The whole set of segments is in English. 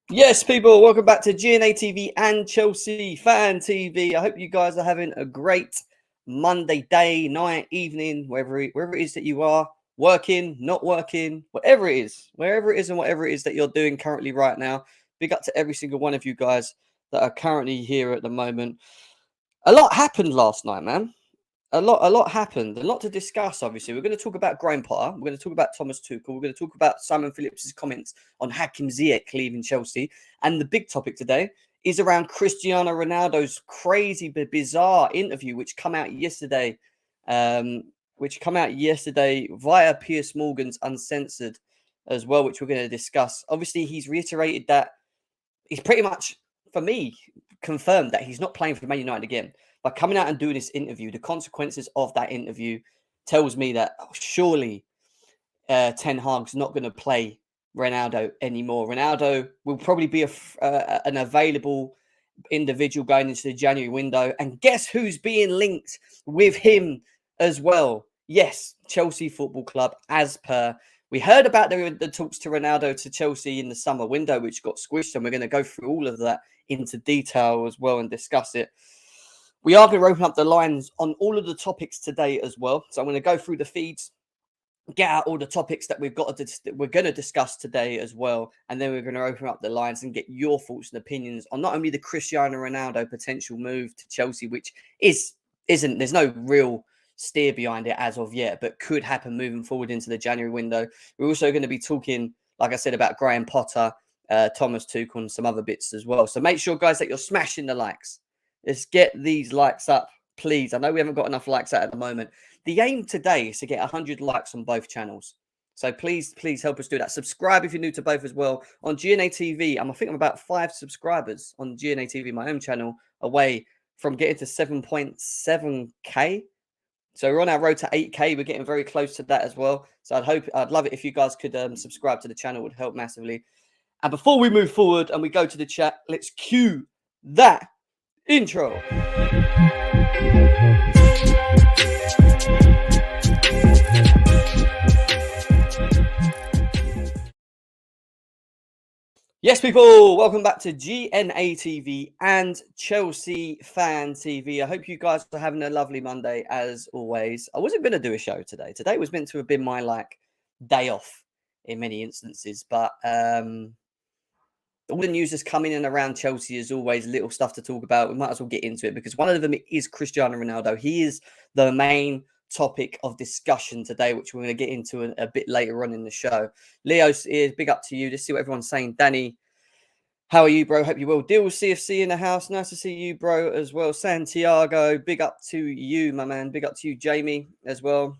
Yes, people, welcome back to GNA TV and Chelsea Fan TV. I hope you guys are having a great Monday day, night, evening, wherever it is that you are, working, not working, whatever it is, wherever it is and whatever it is that you're doing currently right now. Big up to every single one of you guys that are currently here at the moment. A lot happened last night, man. A lot happened. A lot to discuss, obviously. We're going to talk about Graham Potter. We're going to talk about Thomas Tuchel. We're going to talk about Simon Phillips' comments on Hakim Ziyech leaving Chelsea. And the big topic today is around Cristiano Ronaldo's crazy, bizarre interview, which come out yesterday, via Piers Morgan's Uncensored as well, which we're going to discuss. Obviously, he's reiterated that he's pretty much, for me, confirmed that he's not playing for Man United again. By coming out and doing this interview, the consequences of that interview tells me that surely Ten Hag's not going to play Ronaldo anymore. Ronaldo will probably be an available individual going into the January window. And guess who's being linked with him as well? Yes, Chelsea Football Club, as per. We heard about the talks to Ronaldo to Chelsea in the summer window, which got squished. And we're going to go through all of that into detail as well and discuss it. We are going to open up the lines on all of the topics today as well. So I'm going to go through the feeds, get out all the topics that we're going to discuss today as well. And then we're going to open up the lines and get your thoughts and opinions on not only the Cristiano Ronaldo potential move to Chelsea, which there's no real steer behind it as of yet, but could happen moving forward into the January window. We're also going to be talking, like I said, about Graham Potter, Thomas Tuchel, and some other bits as well. So make sure, guys, that you're smashing the likes. Let's get these likes up, please. I know we haven't got enough likes out at the moment. The aim today is to get 100 likes on both channels. So please help us do that. Subscribe if you're new to both as well. On GNA TV, I think I'm about 5 subscribers on GNA TV, my own channel, away from getting to 7.7K. So we're on our road to 8K. We're getting very close to that as well. So I'd love it if you guys could subscribe to the channel. It would help massively. And before we move forward and we go to the chat, let's cue that intro. Yes, people, welcome back to GNA TV and Chelsea Fan TV. I hope you guys are having a lovely Monday as always. I wasn't going to do a show today. Today was meant to have been my day off in many instances, but all the news that's coming in around Chelsea is always little stuff to talk about. We might as well get into it because one of them is Cristiano Ronaldo. He is the main topic of discussion today, which we're going to get into a bit later on in the show. Leo's is big up to you. Just see what everyone's saying. Danny, how are you, bro? Hope you will. Deal CFC in the house. Nice to see you, bro, as well. Santiago, big up to you, my man. Big up to you, Jamie, as well.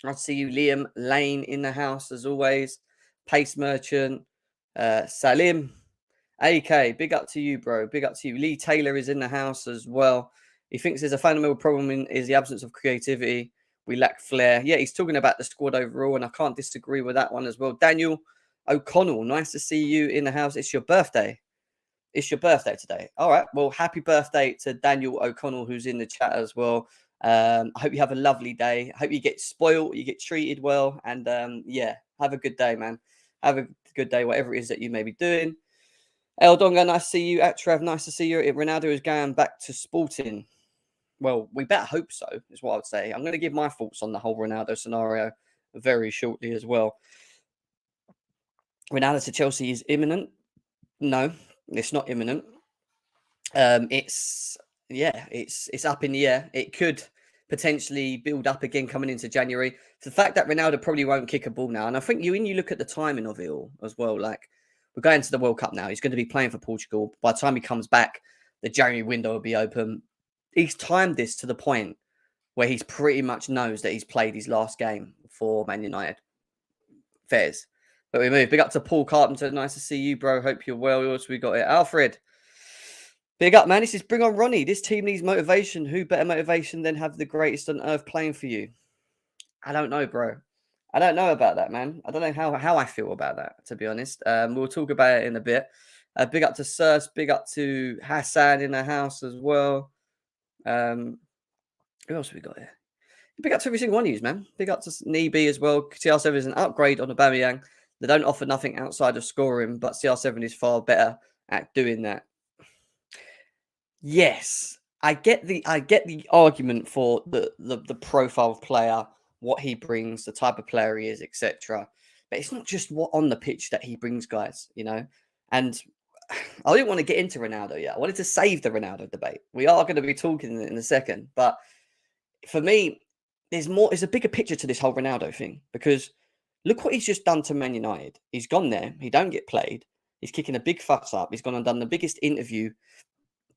Nice to see you, Liam Lane, in the house, as always. Pace Merchant, Salim, AK, big up to you, bro. Big up to you. Lee Taylor is in the house as well. He thinks there's a fundamental problem is the absence of creativity. We lack flair. Yeah, he's talking about the squad overall, and I can't disagree with that one as well. Daniel O'Connell, nice to see you in the house. It's your birthday. It's your birthday today. All right. Well, happy birthday to Daniel O'Connell, who's in the chat as well. I hope you have a lovely day. I hope you get spoiled, you get treated well, and yeah, have a good day, man. Have a good day, whatever it is that you may be doing. El Donga, nice to see you. Atrav, nice to see you. Ronaldo is going back to Sporting. Well, we better hope so, is what I would say. I'm going to give my thoughts on the whole Ronaldo scenario very shortly as well. Ronaldo to Chelsea is imminent. No, it's not imminent. It's up in the air. It could potentially build up again coming into January. The fact that Ronaldo probably won't kick a ball now, and I think when you look at the timing of it all as well, we're going to the World Cup now. He's going to be playing for Portugal. By the time he comes back, the January window will be open. He's timed this to the point where he's pretty much knows that he's played his last game for Man United. Fairs. But we move. Big up to Paul Carpenter. Nice to see you, bro. Hope you're well. Also, we got it. Alfred. Big up, man. This is bring on Ronnie. This team needs motivation. Who better motivation than have the greatest on earth playing for you? I don't know, bro. I don't know about that, man. I don't know how I feel about that, to be honest. We'll talk about it in a bit. Big up to Sirs. Big up to Hassan in the house as well. Who else have we got here? Big up to every single one of you, man. Big up to Neeby as well. CR7 is an upgrade on Aubameyang. They don't offer nothing outside of scoring, but CR7 is far better at doing that. Yes, I get the argument for the profile of player, what he brings, the type of player he is, etc. But it's not just what on the pitch that he brings, guys. And I didn't want to get into Ronaldo yet. I wanted to save the Ronaldo debate. We are going to be talking in a second, but for me, there's a bigger picture to this whole Ronaldo thing, because look what he's just done to Man United. He's gone there. He don't get played. He's kicking a big fuss up. He's gone and done the biggest interview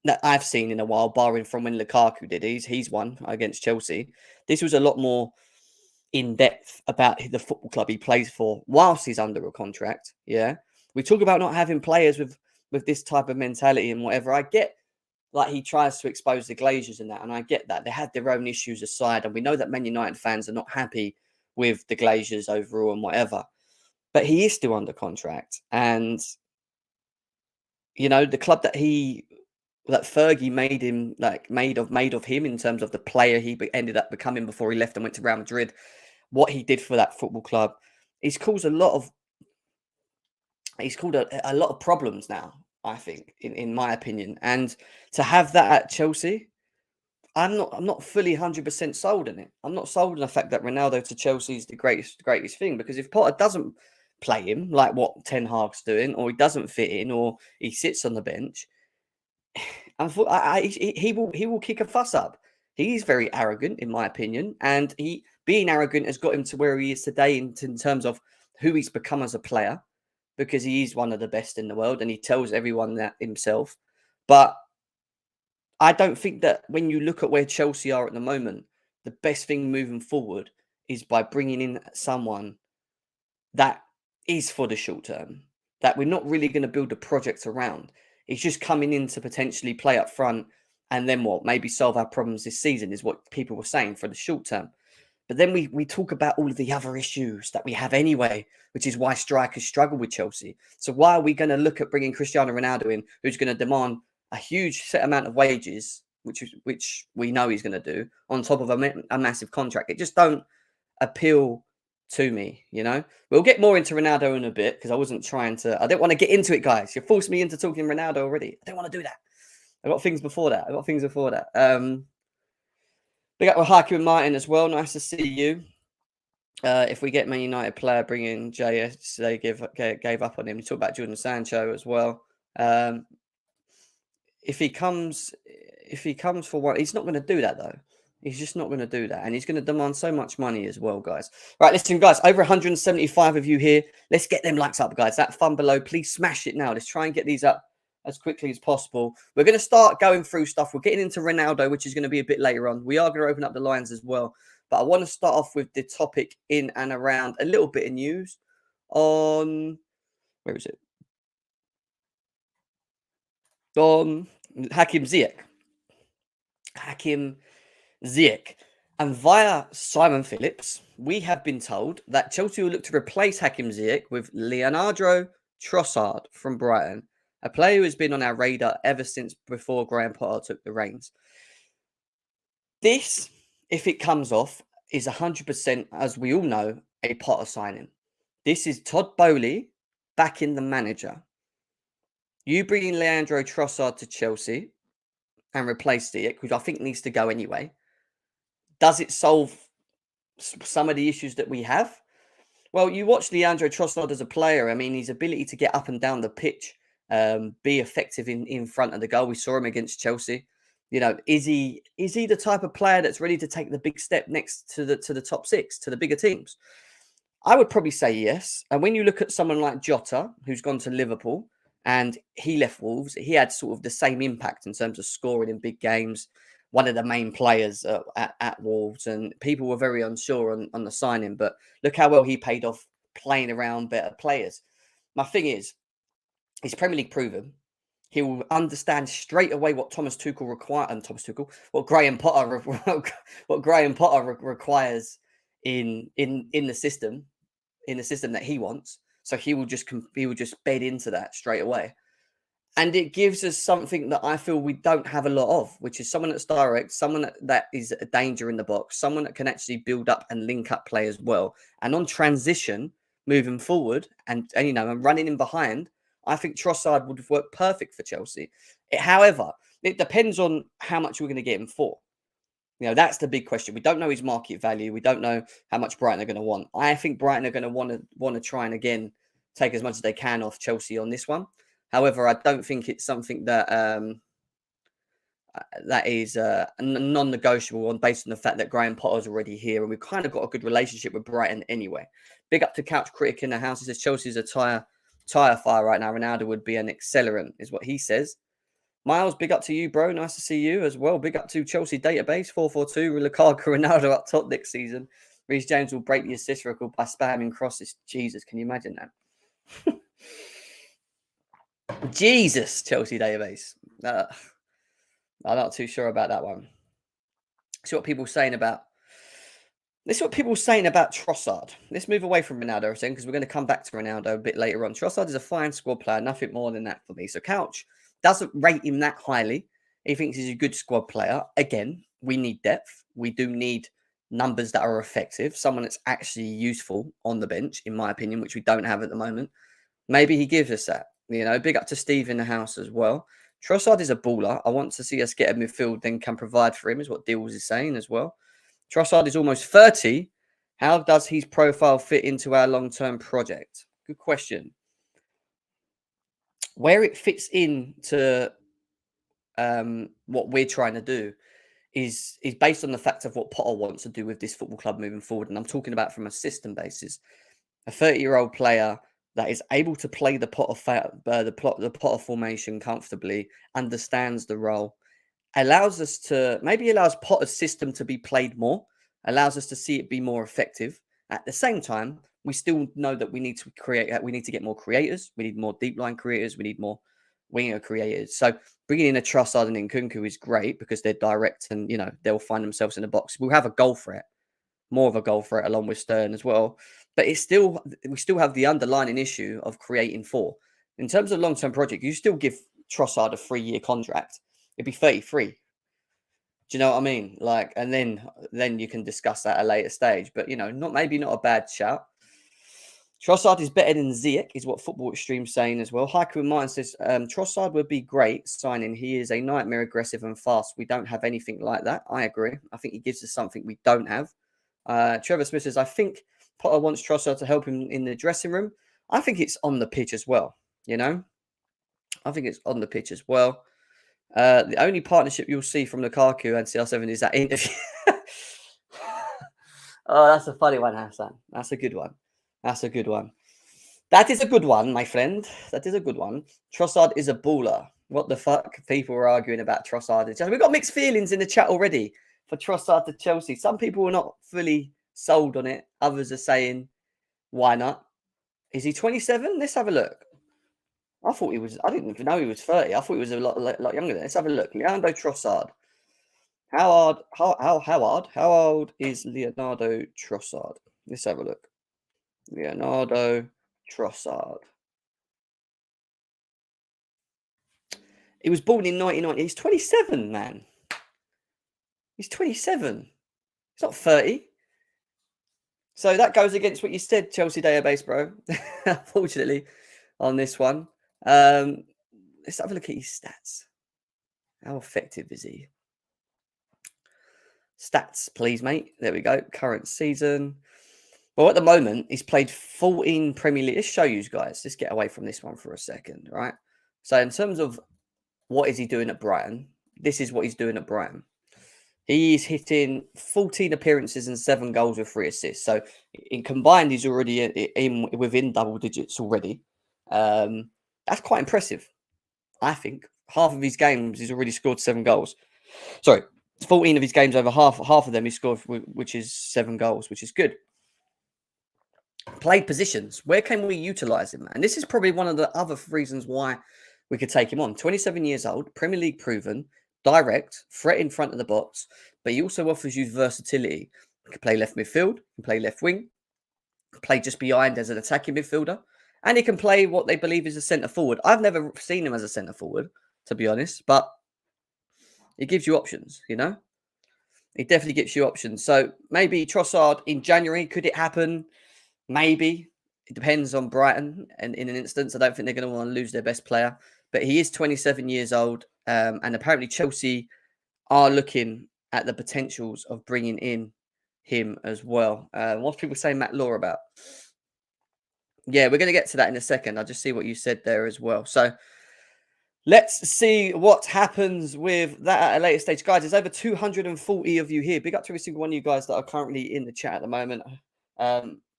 that I've seen in a while, barring from when Lukaku did. He's won against Chelsea. This was a lot more in depth about the football club he plays for whilst he's under a contract. Yeah, we talk about not having players with this type of mentality and whatever. I get, like, he tries to expose the Glazers and that, and I get that they had their own issues aside, and we know that Man United fans are not happy with the Glazers overall and whatever. But he is still under contract, and the club that Fergie made of him in terms of the player he ended up becoming before he left and went to Real Madrid, what he did for that football club, he's caused a lot of problems now, I think, in my opinion. And to have that at Chelsea, I'm not fully 100% sold in it. I'm not sold on the fact that Ronaldo to Chelsea is the greatest thing, because if Potter doesn't play him like what Ten Hag's doing, or he doesn't fit in, or he sits on the bench, he will kick a fuss up. He's very arrogant, in my opinion, and being arrogant has got him to where he is today in terms of who he's become as a player, because he is one of the best in the world, and he tells everyone that himself. But I don't think that when you look at where Chelsea are at the moment, the best thing moving forward is by bringing in someone that is for the short term, that we're not really going to build a project around. He's just coming in to potentially play up front, and then what? Maybe solve our problems this season, is what people were saying for the short term. But then we talk about all of the other issues that we have anyway, which is why strikers struggle with Chelsea. So why are we going to look at bringing Cristiano Ronaldo in, who's going to demand a huge set amount of wages, which we know he's going to do, on top of a massive contract? It just don't appeal to me, We'll get more into Ronaldo in a bit, because I don't want to get into it, guys. You forced me into talking Ronaldo already. I don't want to do that. I've got things before that. Big up with Hakim and Martin as well. Nice to see you. If we get Man United player, bring in JS. They gave up on him. You talk about Jordan Sancho as well. If he comes for one, he's not going to do that though. He's just not going to do that, and he's going to demand so much money as well, guys. Right, listen, guys. Over 175 of you here. Let's get them likes up, guys. That thumb below, please smash it now. Let's try and get these up as quickly as possible. We're going to start going through stuff. We're getting into Ronaldo, which is going to be a bit later on. We are going to open up the lines as well. But I want to start off with the topic in and around a little bit of news on... Where is it? On Hakim Ziyech. And via Simon Phillips, we have been told that Chelsea will look to replace Hakim Ziyech with Leandro Trossard from Brighton, a player who has been on our radar ever since before Graham Potter took the reins. This, if it comes off, is 100%, as we all know, a Potter signing. This is Todd Bowley backing the manager. You bring in Leandro Trossard to Chelsea and replace Ziyech, which I think needs to go anyway. Does it solve some of the issues that we have? Well, you watch Leandro Trossard as a player. I mean, his ability to get up and down the pitch, be effective in front of the goal. We saw him against Chelsea. Is he the type of player that's ready to take the big step next to the top six, to the bigger teams? I would probably say yes. And when you look at someone like Jota, who's gone to Liverpool and he left Wolves, he had sort of the same impact in terms of scoring in big games. One of the main players at Wolves, and people were very unsure on the signing. But look how well he paid off playing around better players. My thing is, he's Premier League proven. He will understand straight away what what Graham Potter requires in the system that he wants. So he will just bed into that straight away. And it gives us something that I feel we don't have a lot of, which is someone that's direct, someone that is a danger in the box, someone that can actually build up and link up play as well. And on transition, moving forward and and running in behind, I think Trossard would have worked perfect for Chelsea. However, it depends on how much we're going to get him for. That's the big question. We don't know his market value. We don't know how much Brighton are going to want. I think Brighton are going to want to try and again take as much as they can off Chelsea on this one. However, I don't think it's something that that is non-negotiable on based on the fact that Graham Potter's already here and we've kind of got a good relationship with Brighton anyway. Big up to Couch Critic in the house. He says Chelsea's a tire fire right now. Ronaldo would be an accelerant, is what he says. Miles, big up to you, bro. Nice to see you as well. Big up to Chelsea database 442. Lukaku Ronaldo up top next season. Reece James will break the assist record by spamming crosses. Jesus, can you imagine that? Jesus, Chelsea database. I'm not too sure about that one. This is what people are saying about Trossard. Let's move away from Ronaldo a second because we're going to come back to Ronaldo a bit later on. Trossard is a fine squad player, nothing more than that for me. So Couch doesn't rate him that highly. He thinks he's a good squad player. Again, we need depth. We do need numbers that are effective. Someone that's actually useful on the bench, in my opinion, which we don't have at the moment. Maybe he gives us that. Big up to Steve in the house as well. Trossard is a baller. I want to see us get a midfield, then can provide for him, is what Deals is saying as well. Trossard is almost 30. How does his profile fit into our long-term project? Good question. Where it fits into what we're trying to do is based on the fact of what Potter wants to do with this football club moving forward. And I'm talking about from a system basis. A 30-year-old player that is able to play the Potter formation comfortably, understands the role, allows Potter's system to be played more, allows us to see it be more effective. At the same time, we still know that we need to get more creators. We need more deep line creators. We need more winger creators. So bringing in a Trossard and Nkunku is great because they're direct and, they'll find themselves in the box. We'll have a goal threat, more of a goal threat along with Stern as well. But we still have the underlying issue of creating four. In terms of long-term project, you still give Trossard a 3-year contract. It'd be 33. Do you know what I mean? And then you can discuss that at a later stage. But not a bad shout. Trossard is better than Ziyech, is what Football Extreme's saying as well. Haiku in Mind says Trossard would be great signing. He is a nightmare, aggressive and fast. We don't have anything like that. I agree. I think he gives us something we don't have. Trevor Smith says, I think Potter wants Trossard to help him in the dressing room. I think it's on the pitch as well. I think it's on the pitch as well. The only partnership you'll see from Lukaku and CR7 is that interview. Oh, that's a funny one, Hassan. That's a good one. That is a good one, my friend. That is a good one. Trossard is a baller. What the fuck? People are arguing about Trossard. We've got mixed feelings in the chat already for Trossard to Chelsea. Some people are not fully sold on it. Others are saying, why not? Is he 27? Let's have a look. I didn't even know he was 30. I thought he was a lot younger than that. Let's have a look. Leandro Trossard. How old is Leonardo Trossard? Let's have a look. Leonardo Trossard. He was born in 1990. He's 27, man. He's 27. He's not 30. So that goes against what you said, Chelsea database, bro. Unfortunately, on this one. Let's have a look at his stats. How effective is he? Stats, please, mate. There we go. Current season. Well, at the moment, he's played 14 Premier League. Let's show you guys. Let's get away from this one for a second, right? So in terms of what is he doing at Brighton, this is what he's doing at Brighton. He's hitting 14 appearances and 7 goals with 3 assists. So in combined, he's already within double digits already. That's quite impressive, I think. Half of his games, he's already scored 7 goals. Sorry, 14 of his games, over half of them he scored, which is 7 goals, which is good. Played positions. Where can we utilise him? And this is probably one of the other reasons why we could take him on. 27 years old, Premier League proven, direct, threat in front of the box, but he also offers you versatility. He can play left midfield, can play left wing, can play just behind as an attacking midfielder, and he can play what they believe is a centre forward. I've never seen him as a centre forward, to be honest, but it gives you options, It definitely gives you options. So maybe Trossard in January, could it happen? Maybe. It depends on Brighton, and in an instance, I don't think they're going to want to lose their best player. But he is 27 years old, and apparently Chelsea are looking at the potentials of bringing in him as well. What's people say Matt Law about? Yeah, we're going to get to that in a second. I'll just see what you said there as well. So let's see what happens with that at a later stage. Guys, there's over 240 of you here. Big up to every single one of you guys that are currently in the chat at the moment.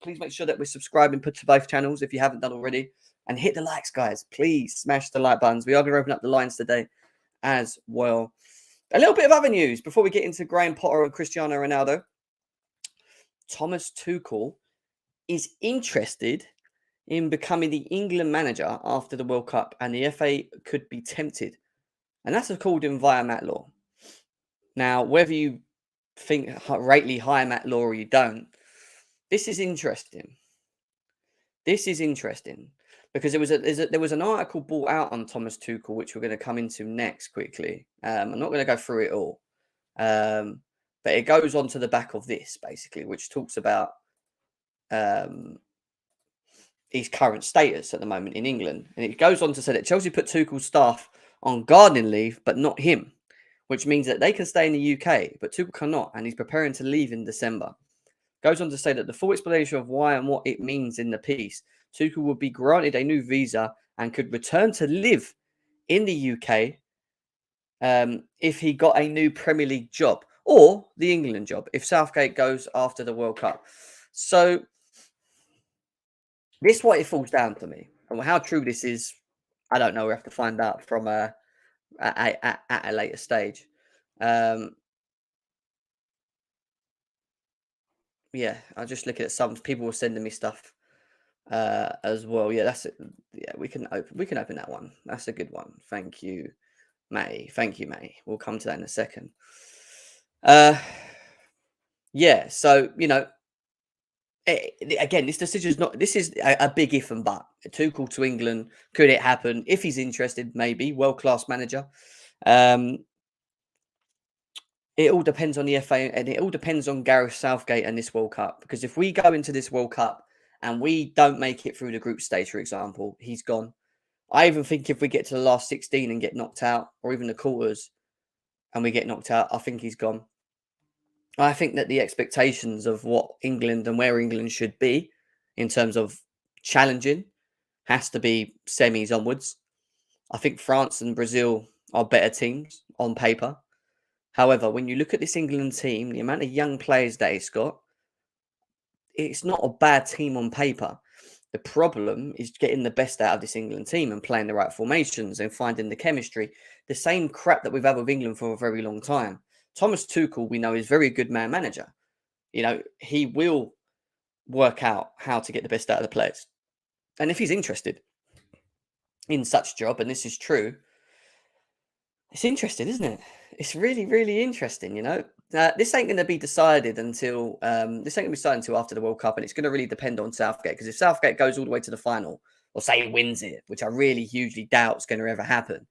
Please make sure that we're subscribing to both channels if you haven't done already. And hit the likes, guys. Please smash the like buttons. We are going to open up the lines today as well. A little bit of other news before we get into Graham Potter and Cristiano Ronaldo. Thomas Tuchel is interested in becoming the England manager after the World Cup, and the FA could be tempted. And that's according via Matt Law. Now, whether you think rightly hire Matt Law or you don't, this is interesting. This is interesting because there was an article brought out on Thomas Tuchel, which we're going to come into next quickly. I'm not going to go through it all, but it goes on to the back of this, basically, which talks about his current status at the moment in England. And it goes on to say that Chelsea put Tuchel's staff on gardening leave, but not him, which means that they can stay in the UK, but Tuchel cannot, and he's preparing to leave in December. Goes on to say that the full explanation of why and what it means in the piece, Tuchel would be granted a new visa and could return to live in the UK if he got a new Premier League job or the England job if Southgate goes after the World Cup. So this is what it falls down to me. And how true this is, I don't know. We have to find out from at a later stage. Yeah, I'll just look at some people were sending me stuff as well. Yeah, that's it. Yeah, we can open that one. That's a good one. Thank you, Matty. Thank you, Matty. We'll come to that in a second. Yeah, so again, this decision is not. This is a big if and but. Tuchel to England, could it happen? If he's interested, maybe world class manager. It all depends on the FA, and it all depends on Gareth Southgate and this World Cup. Because if we go into this World Cup and we don't make it through the group stage, for example, he's gone. I even think if we get to the last 16 and get knocked out, or even the quarters, and we get knocked out, I think he's gone. I think that the expectations of what England and where England should be in terms of challenging has to be semis onwards. I think France and Brazil are better teams on paper. However, when you look at this England team, the amount of young players that it's got, it's not a bad team on paper. The problem is getting the best out of this England team and playing the right formations and finding the chemistry. The same crap that we've had with England for a very long time. Thomas Tuchel, we know, is a very good man manager. He will work out how to get the best out of the players. And if he's interested in such job, and this is true, it's interesting, isn't it? It's really, really interesting, This ain't going to be decided until after the World Cup, and it's going to really depend on Southgate. Because if Southgate goes all the way to the final, or say he wins it, which I really hugely doubt is going to ever happen,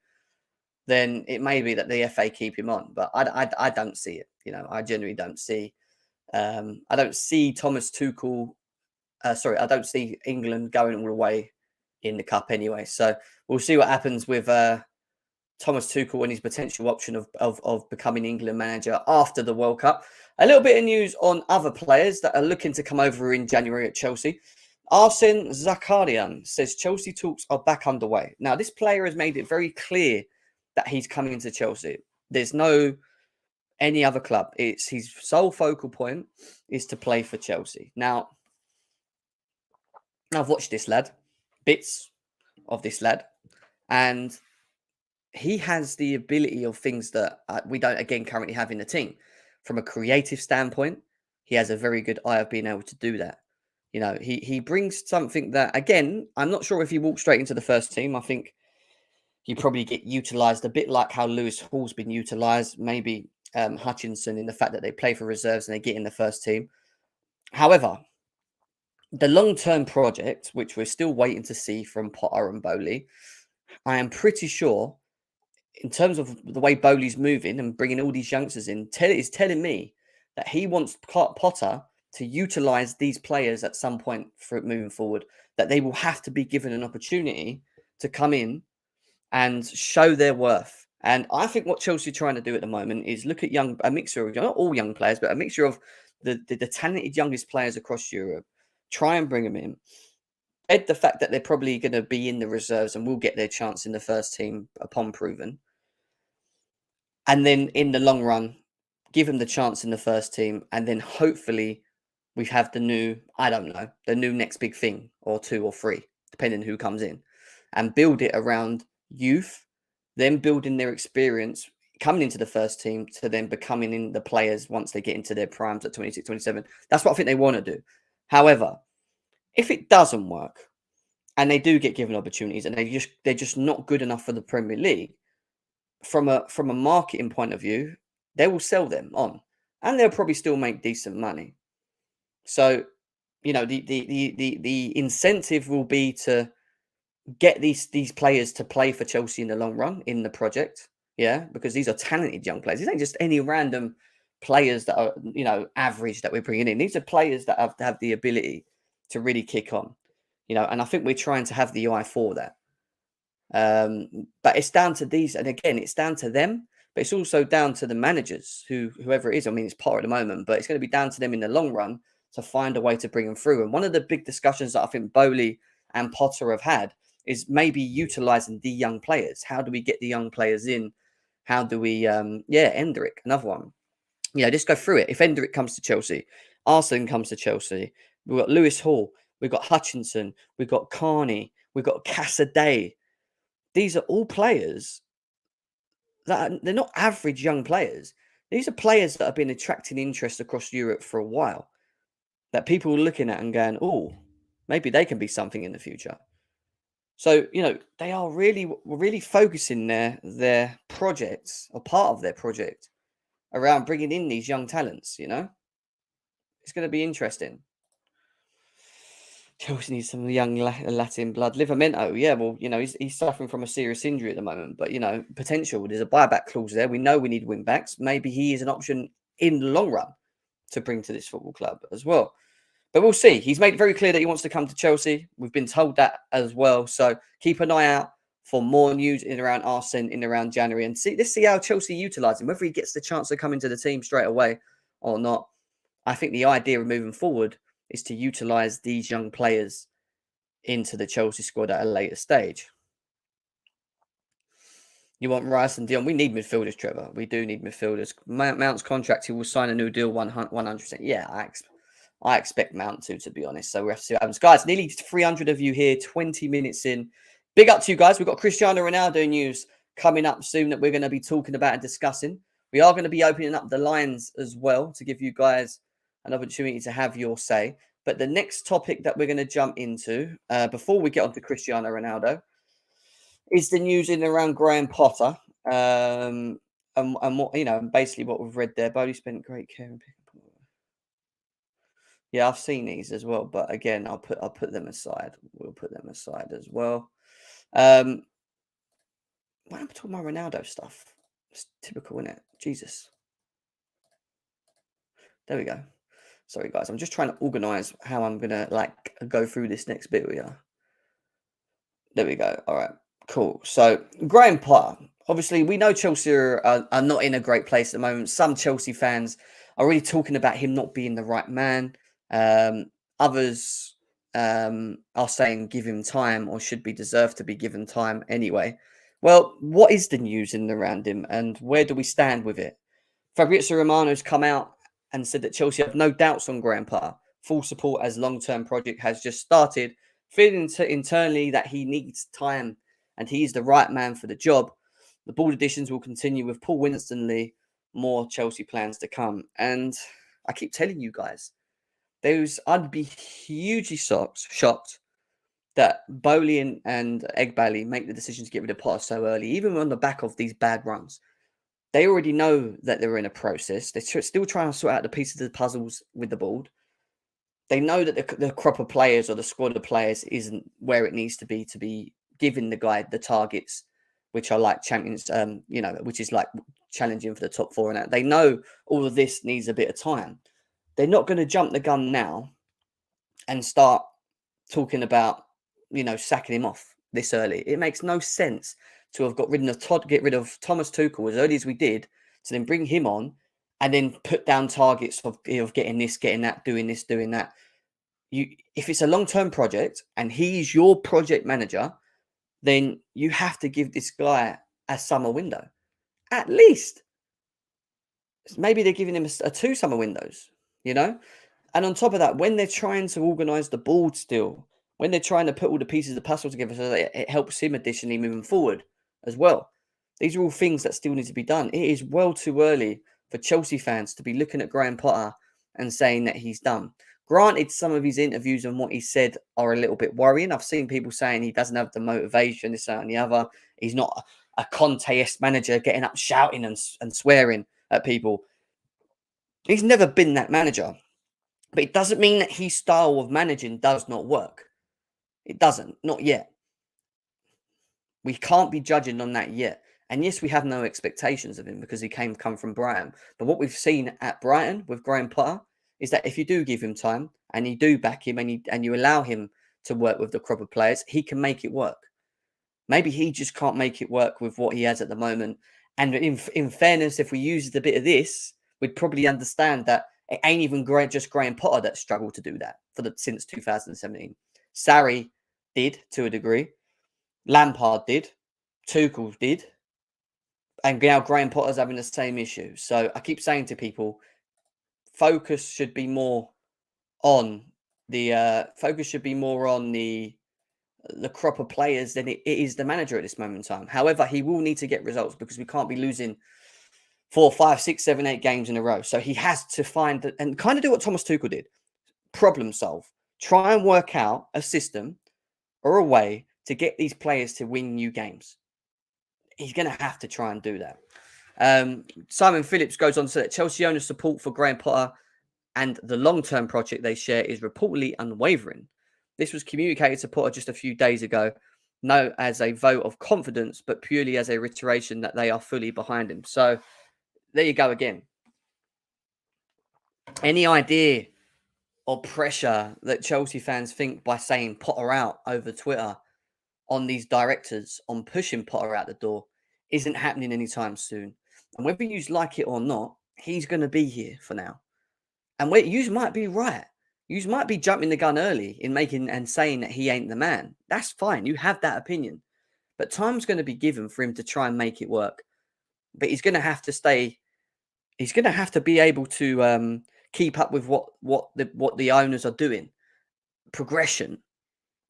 then it may be that the FA keep him on. But I don't see it. I genuinely don't see. I don't see Thomas Tuchel. I don't see England going all the way in the cup anyway. So we'll see what happens with Thomas Tuchel and his potential option of becoming England manager after the World Cup. A little bit of news on other players that are looking to come over in January at Chelsea. Arsene Zakarian says Chelsea talks are back underway. Now, this player has made it very clear that he's coming into Chelsea. There's no any other club. It's his sole focal point is to play for Chelsea. Now, I've watched this lad, bits of this lad, and he has the ability of things that we don't, again, currently have in the team. From a creative standpoint, he has a very good eye of being able to do that. He brings something that, again, I'm not sure if he walks straight into the first team. I think he probably get utilised a bit like how Lewis Hall's been utilised, maybe Hutchinson, in the fact that they play for reserves and they get in the first team. However, the long-term project, which we're still waiting to see from Potter and Bowley, I am pretty sure, in terms of the way Bowley's moving and bringing all these youngsters in, is telling me that he wants Potter to utilize these players at some point for moving forward, that they will have to be given an opportunity to come in and show their worth. And I think what Chelsea are trying to do at the moment is look at a mixture of, not all young players, but a mixture of the talented youngest players across Europe, try and bring them in. The fact that they're probably going to be in the reserves and will get their chance in the first team upon proven. And then in the long run, give them the chance in the first team. And then hopefully we have the new next big thing, or 2 or 3, depending who comes in, and build it around youth, then building their experience, coming into the first team to then becoming in the players once they get into their primes at 26, 27. That's what I think they want to do. However, if it doesn't work and they do get given opportunities and they're just not good enough for the Premier League, from a marketing point of view, they will sell them on, and they'll probably still make decent money. So, the incentive will be to get these players to play for Chelsea in the long run in the project. Yeah, because these are talented young players. These ain't just any random players that are, average that we're bringing in. These are players that have the ability to really kick on, and I think we're trying to have the eye for that. But it's down to these, and again, it's down to them, but it's also down to the managers, whoever it is. I mean, it's part at the moment, but it's going to be down to them in the long run to find a way to bring them through. And one of the big discussions that I think Bowley and Potter have had is maybe utilizing the young players. How do we get the young players in? How do we, Endrick, another one. Just go through it. If Endrick comes to Chelsea, Arsene comes to Chelsea, we've got Lewis Hall, we've got Hutchinson, we've got Carney, we've got Cassaday. These are all players they're not average young players. These are players that have been attracting interest across Europe for a while, that people are looking at and going, oh, maybe they can be something in the future. So, they are really focusing their projects, or part of their project, around bringing in these young talents, It's going to be interesting. Chelsea needs some young Latin blood. Livramento, yeah, well, he's suffering from a serious injury at the moment, but, potential. There's a buyback clause there. We know we need wing backs. Maybe he is an option in the long run to bring to this football club as well. But we'll see. He's made it very clear that he wants to come to Chelsea. We've been told that as well. So keep an eye out for more news in around Arsene in around January. And let's see how Chelsea utilise him, whether he gets the chance to come into the team straight away or not. I think the idea of moving forward is to utilise these young players into the Chelsea squad at a later stage. You want Rice and Dion? We need midfielders, Trevor. We do need midfielders. Mount's contract, he will sign a new deal 100%. Yeah, I expect Mount to be honest. So we have to see what happens. Guys, nearly 300 of you here, 20 minutes in. Big up to you guys. We've got Cristiano Ronaldo news coming up soon that we're going to be talking about and discussing. We are going to be opening up the lines as well to give you guys an opportunity to have your say. But the next topic that we're going to jump into, before we get on to Cristiano Ronaldo, is the news in and around Graham Potter. And what, basically what we've read there. Bodie spent great care and picking up. Yeah, I've seen these as well, but again, I'll put them aside. We'll put them aside as well. Why am I talking about Ronaldo stuff? It's typical, isn't it? Jesus. There we go. Sorry, guys. I'm just trying to organise how I'm gonna go through this next bit with you. There we go. All right, cool. So Graham Potter. Obviously, we know Chelsea are not in a great place at the moment. Some Chelsea fans are really talking about him not being the right man. Others are saying give him time, or should be deserved to be given time anyway. Well, what is the news in and around him, and where do we stand with it? Fabrizio Romano's come out and said that Chelsea have no doubts on Graham Potter. Full support as long-term project has just started. Feeling internally that he needs time and he is the right man for the job. The board additions will continue with Paul Winstonley. More Chelsea plans to come. And I keep telling you guys, I'd be hugely shocked that Bowley and Egbali make the decision to get rid of Potter so early, even on the back of these bad runs. They already know that they're in a process. They're still trying to sort out the pieces of the puzzles with the board. They know that the crop of players or the squad of players isn't where it needs to be giving the guy the targets, which are like champions, which is like challenging for the top four. And that. They know all of this needs a bit of time. they're not going to jump the gun now and start talking about, sacking him off this early. It makes no sense to have get rid of Thomas Tuchel as early as we did, to then bring him on and then put down targets of getting this, getting that, doing this, doing that. If it's a long-term project and he's your project manager, then you have to give this guy a summer window. At least. Maybe they're giving him a 2 summer windows, And on top of that, when they're trying to organise the board still, when they're trying to put all the pieces of the puzzle together so that it helps him additionally moving forward as well. These are all things that still need to be done. It is well too early for Chelsea fans to be looking at Graham Potter and saying that he's done. Granted, some of his interviews and what he said are a little bit worrying. I've seen people saying he doesn't have the motivation, this, that, and the other. He's not a Conte-esque manager getting up shouting and swearing at people. He's never been that manager. But it doesn't mean that his style of managing does not work. It doesn't. Not yet. We can't be judging on that yet. And yes, we have no expectations of him because he come from Brighton. But what we've seen at Brighton with Graham Potter is that if you do give him time and you do back him and you allow him to work with the crop of players, he can make it work. Maybe he just can't make it work with what he has at the moment. And in fairness, if we used a bit of this, we'd probably understand that it ain't even just Graham Potter that struggled to do that since 2017. Sarri did to a degree. Lampard did. Tuchel did. And now Graham Potter's having the same issue. So I keep saying to people, focus should be more on the crop of players than it is the manager at this moment in time. However, he will need to get results because we can't be losing 4, 5, 6, 7, 8 games in a row. So he has to find and kind of do what Thomas Tuchel did. Problem solve. Try and work out a system or a way to get these players to win you games. He's going to have to try and do that. Simon Phillips goes on to say that Chelsea owners' support for Graham Potter and the long-term project they share is reportedly unwavering. This was communicated to Potter just a few days ago, not as a vote of confidence, but purely as a reiteration that they are fully behind him. So there you go again. Any idea or pressure that Chelsea fans think by saying Potter out over Twitter on these directors, on pushing Potter out the door, isn't happening anytime soon. And whether you like it or not, he's going to be here for now. And you might be right. You might be jumping the gun early in making and saying that he ain't the man. That's fine. You have that opinion. But time's going to be given for him to try and make it work. But he's going to have to stay. He's going to have to be able to keep up with what the owners are doing. Progression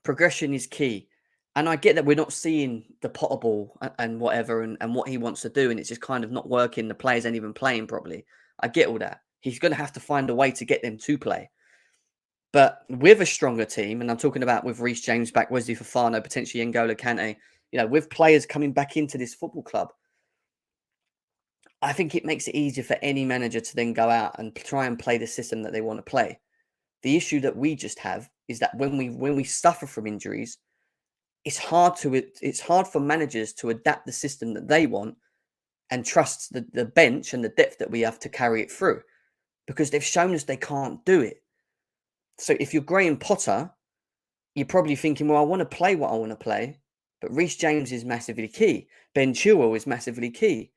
is key. And I get that we're not seeing the Potter ball and whatever and what he wants to do. And it's just kind of not working. The players ain't even playing properly. I get all that. He's going to have to find a way to get them to play. But with a stronger team, and I'm talking about with Reece James back, Wesley Fofana, potentially N'Golo Kante, with players coming back into this football club, I think it makes it easier for any manager to then go out and try and play the system that they want to play. The issue that we just have is that when we suffer from injuries, it's hard for managers to adapt the system that they want and trust the bench and the depth that we have to carry it through, because they've shown us they can't do it. So if you're Graham Potter, you're probably thinking, well, I want to play what I want to play, but Reece James is massively key. Ben Chilwell is massively key.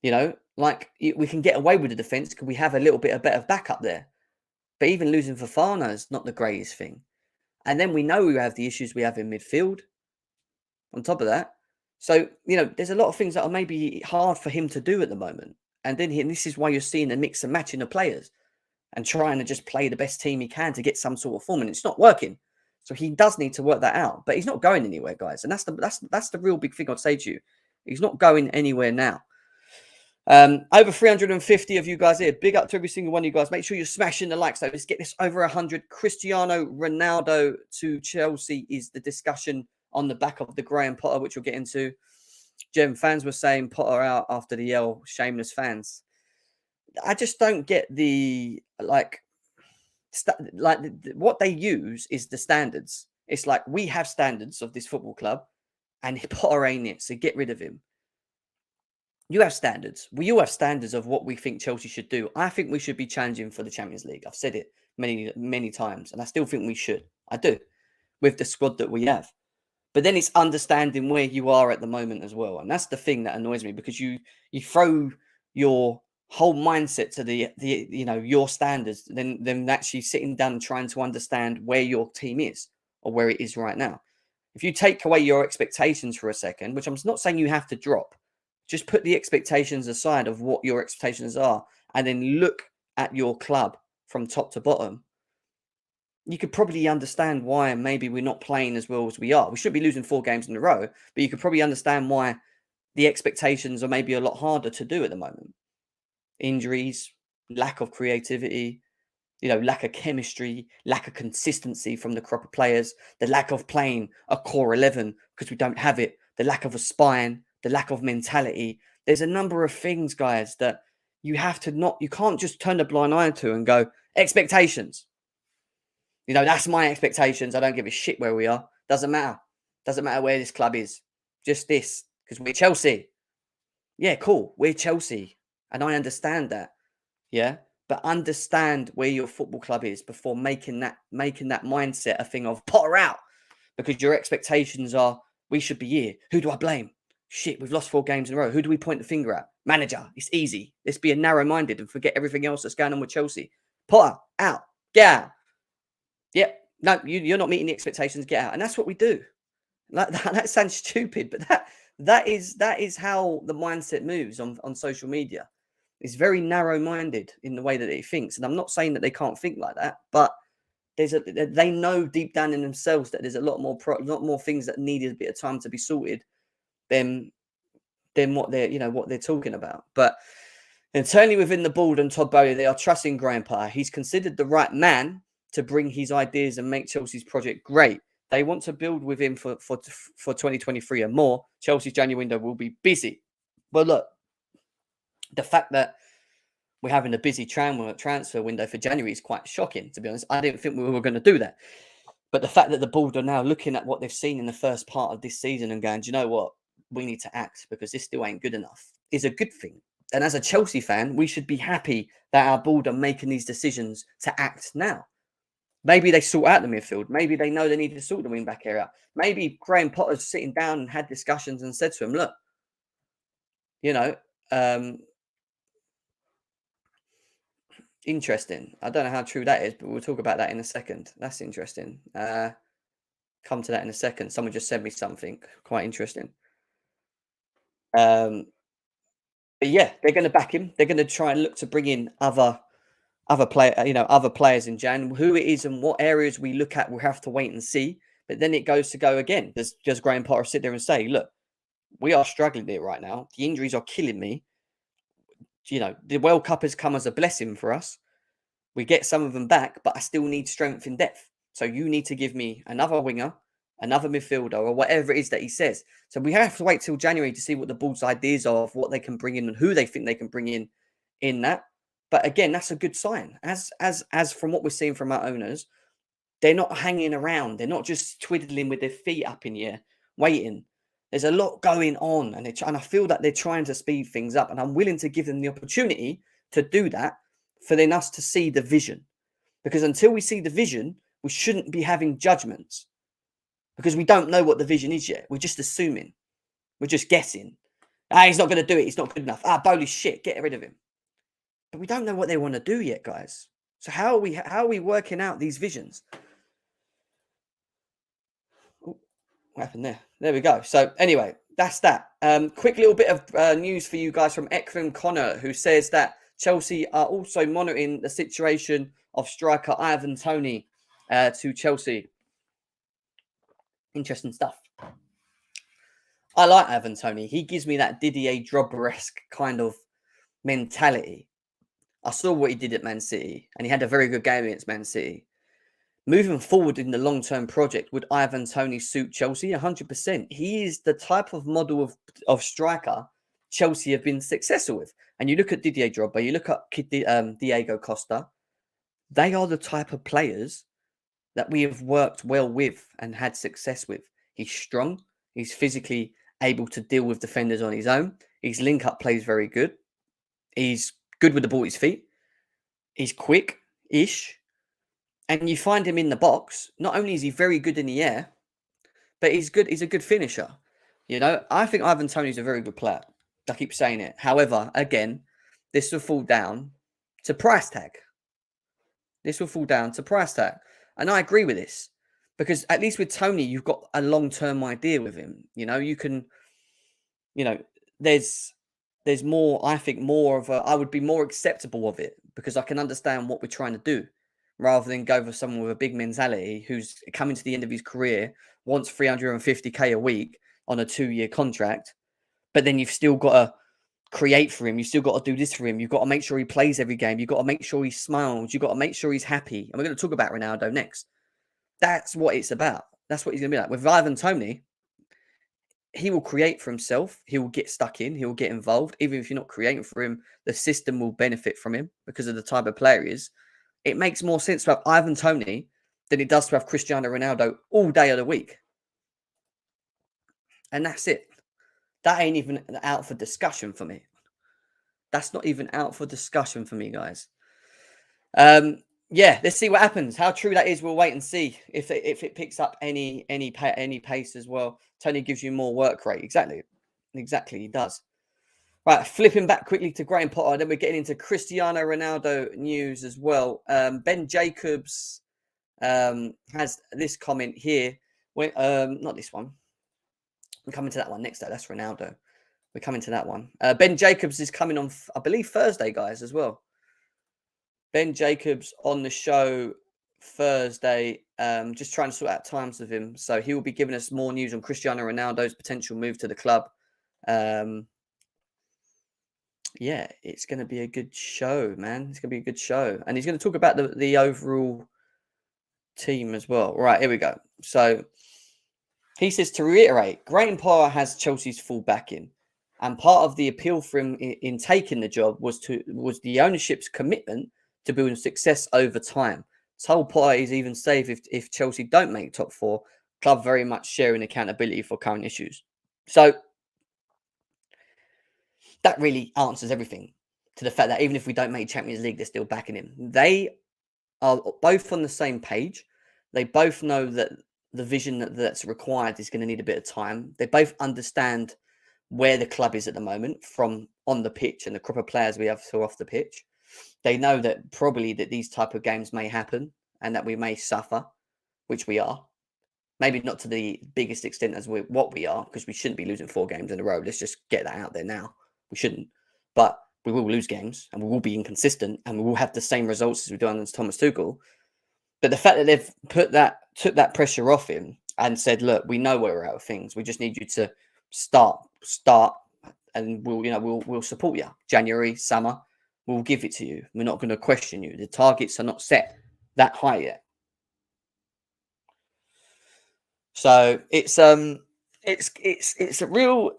We can get away with the defence because we have a little bit of better backup there. But even losing Fofana is not the greatest thing. And then we know we have the issues we have in midfield on top of that. So, there's a lot of things that are maybe hard for him to do at the moment. And this is why you're seeing a mix and matching of players and trying to just play the best team he can to get some sort of form. And it's not working. So he does need to work that out. But he's not going anywhere, guys. And that's the real big thing I'd say to you. He's not going anywhere now. Over 350 of you guys here. Big up to every single one of you guys. Make sure you're smashing the likes. So let's get this over 100. Cristiano Ronaldo to Chelsea is the discussion on the back of the Graham Potter, which we'll get into. Gem, fans were saying Potter out after the yell. Shameless fans. I just don't get what they use is the standards. It's like we have standards of this football club and Potter ain't it, so get rid of him. You have standards. We all have standards of what we think Chelsea should do. I think we should be challenging for the Champions League. I've said it many, many times, and I still think we should. I do, with the squad that we have. But then it's understanding where you are at the moment as well. And that's the thing that annoys me, because you throw your whole mindset to the your standards, then actually sitting down and trying to understand where your team is or where it is right now. If you take away your expectations for a second, which I'm not saying you have to drop, just put the expectations aside of what your expectations are, and then look at your club from top to bottom, you could probably understand why maybe we're not playing as well as we are. We shouldn't be losing 4 games in a row, but you could probably understand why the expectations are maybe a lot harder to do at the moment. Injuries, lack of creativity, lack of chemistry, lack of consistency from the crop of players, the lack of playing a core 11 because we don't have it, the lack of a spine, the lack of mentality. There's a number of things, guys, that you can't just turn a blind eye to and go, expectations. That's my expectations. I don't give a shit where we are. Doesn't matter. Doesn't matter where this club is. Just this, because we're Chelsea. Yeah, cool. We're Chelsea. And I understand that. Yeah. But understand where your football club is before making that mindset a thing of Potter out. Because your expectations are, we should be here. Who do I blame? Shit, we've lost 4 games in a row. Who do we point the finger at? Manager. It's easy. Let's be a narrow-minded and forget everything else that's going on with Chelsea. Potter, out. Get out. Yep. No, you're not meeting the expectations. Get out. And that's what we do. That sounds stupid, but that is how the mindset moves on social media. It's very narrow-minded in the way that it thinks. And I'm not saying that they can't think like that, but they know deep down in themselves that there's a lot more things that needed a bit of time to be sorted than what they're talking about. But internally within the board and Todd Bowley, they are trusting Graham Potter. He's considered the right man to bring his ideas and make Chelsea's project great. They want to build with him for 2023 and more. Chelsea's January window will be busy. But look, the fact that we're having a busy transfer window for January is quite shocking, to be honest. I didn't think we were going to do that. But the fact that the board are now looking at what they've seen in the first part of this season and going, do you know what? We need to act because this still ain't good enough, is a good thing. And as a Chelsea fan, we should be happy that our board are making these decisions to act now. Maybe they sort out the midfield. Maybe they know they need to sort the wing-back area. Maybe Graham Potter's sitting down and had discussions and said to him, look, interesting. I don't know how true that is, but we'll talk about that in a second. That's interesting. Come to that in a second. Someone just sent me something quite interesting. But yeah, they're going to back him. They're going to try and look to bring in other players in Jan. Who it is and what areas we look at, we'll have to wait and see. But then it goes to go again. Does Graham Potter sit there and say, look, we are struggling here right now. The injuries are killing me. The World Cup has come as a blessing for us. We get some of them back, but I still need strength in depth. So you need to give me another winger, another midfielder, or whatever it is that he says. So we have to wait till January to see what the board's ideas are of what they can bring in and who they think they can bring in that. But again, that's a good sign. As from what we're seeing from our owners, they're not hanging around. They're not just twiddling with their feet up in the air, waiting. There's a lot going on, and I feel that they're trying to speed things up, and I'm willing to give them the opportunity to do that for then us to see the vision. Because until we see the vision, we shouldn't be having judgments. Because we don't know what the vision is yet. We're just assuming. We're just guessing. He's not going to do it. He's not good enough. Bowley's shit. Get rid of him. But we don't know what they want to do yet, guys. So how are we working out these visions? Ooh, what happened there? There we go. So anyway, that's that. Quick little bit of news for you guys from Ekrem Connor, who says that Chelsea are also monitoring the situation of striker Ivan Toney to Chelsea. Interesting stuff. I like Ivan Toney. He gives me that Didier Drogba-esque kind of mentality. I saw what he did at Man City, and he had a very good game against Man City. Moving forward in the long-term project, would Ivan Toney suit Chelsea? 100%. He is the type of model of striker Chelsea have been successful with. And you look at Didier Drogba, you look at Diego Costa, they are the type of players that we have worked well with and had success with. He's strong, he's physically able to deal with defenders on his own. His link-up play is very good. He's good with the ball at his feet. He's quick-ish. And you find him in the box. Not only is he very good in the air, but he's good. He's a good finisher. You know, I think Ivan Toney's a very good player. I keep saying it. However, again, this will fall down to price tag. This will fall down to price tag. And I agree with this. Because at least with Toney, you've got a long-term idea with him. You know, you can, you know, there's more, I think, more of a, I would be more acceptable of it because I can understand what we're trying to do rather than go for someone with a big mentality who's coming to the end of his career, wants 350k a week on a 2-year contract, but then you've still got to create for him. You've still got to do this for him. You've got to make sure he plays every game. You've got to make sure he smiles. You've got to make sure he's happy. And we're going to talk about Ronaldo next. That's what it's about. That's what he's going to be like. With Ivan Toney, he will create for himself. He will get stuck in. He will get involved. Even if you're not creating for him, the system will benefit from him because of the type of player he is. It makes more sense to have Ivan Toney than it does to have Cristiano Ronaldo all day of the week. And that's it. That ain't even out for discussion for me. That's not even out for discussion for me, guys. Yeah, let's see what happens. How true that is, we'll wait and see. If it picks up any pace as well. Toney gives you more work rate. Exactly, he does. Right, flipping back quickly to Graham Potter. Then we're getting into Cristiano Ronaldo news as well. Ben Jacobs has this comment here. When not this one. We're coming to that one next, though. That's Ronaldo. We're coming to that one. Ben Jacobs is coming on, I believe, Thursday, guys, as well. Ben Jacobs on the show Thursday, just trying to sort out times with him. So he will be giving us more news on Cristiano Ronaldo's potential move to the club. Yeah, it's going to be a good show, man. It's going to be a good show. And he's going to talk about the overall team as well. Right, here we go. So he says, to reiterate, Graham Potter has Chelsea's full backing. And part of the appeal for him in taking the job was the ownership's commitment to building success over time. Told Potter is even safe if Chelsea don't make top 4, club very much sharing accountability for current issues. So that really answers everything to the fact that even if we don't make Champions League, they're still backing him. They are both on the same page. They both know that the vision that's required is going to need a bit of time. They both understand where the club is at the moment from on the pitch and the crop of players we have off the pitch. They know that probably that these type of games may happen and that we may suffer, which we are. Maybe not to the biggest extent as what we are, because we shouldn't be losing 4 games in a row. Let's just get that out there now. We shouldn't. But we will lose games and we will be inconsistent and we will have the same results as we've done as Thomas Tuchel. But the fact that they've took that pressure off him and said, look, we know where we're at with things. We just need you to start, and we'll support you. January, summer, we'll give it to you. We're not going to question you. The targets are not set that high yet. So it's a real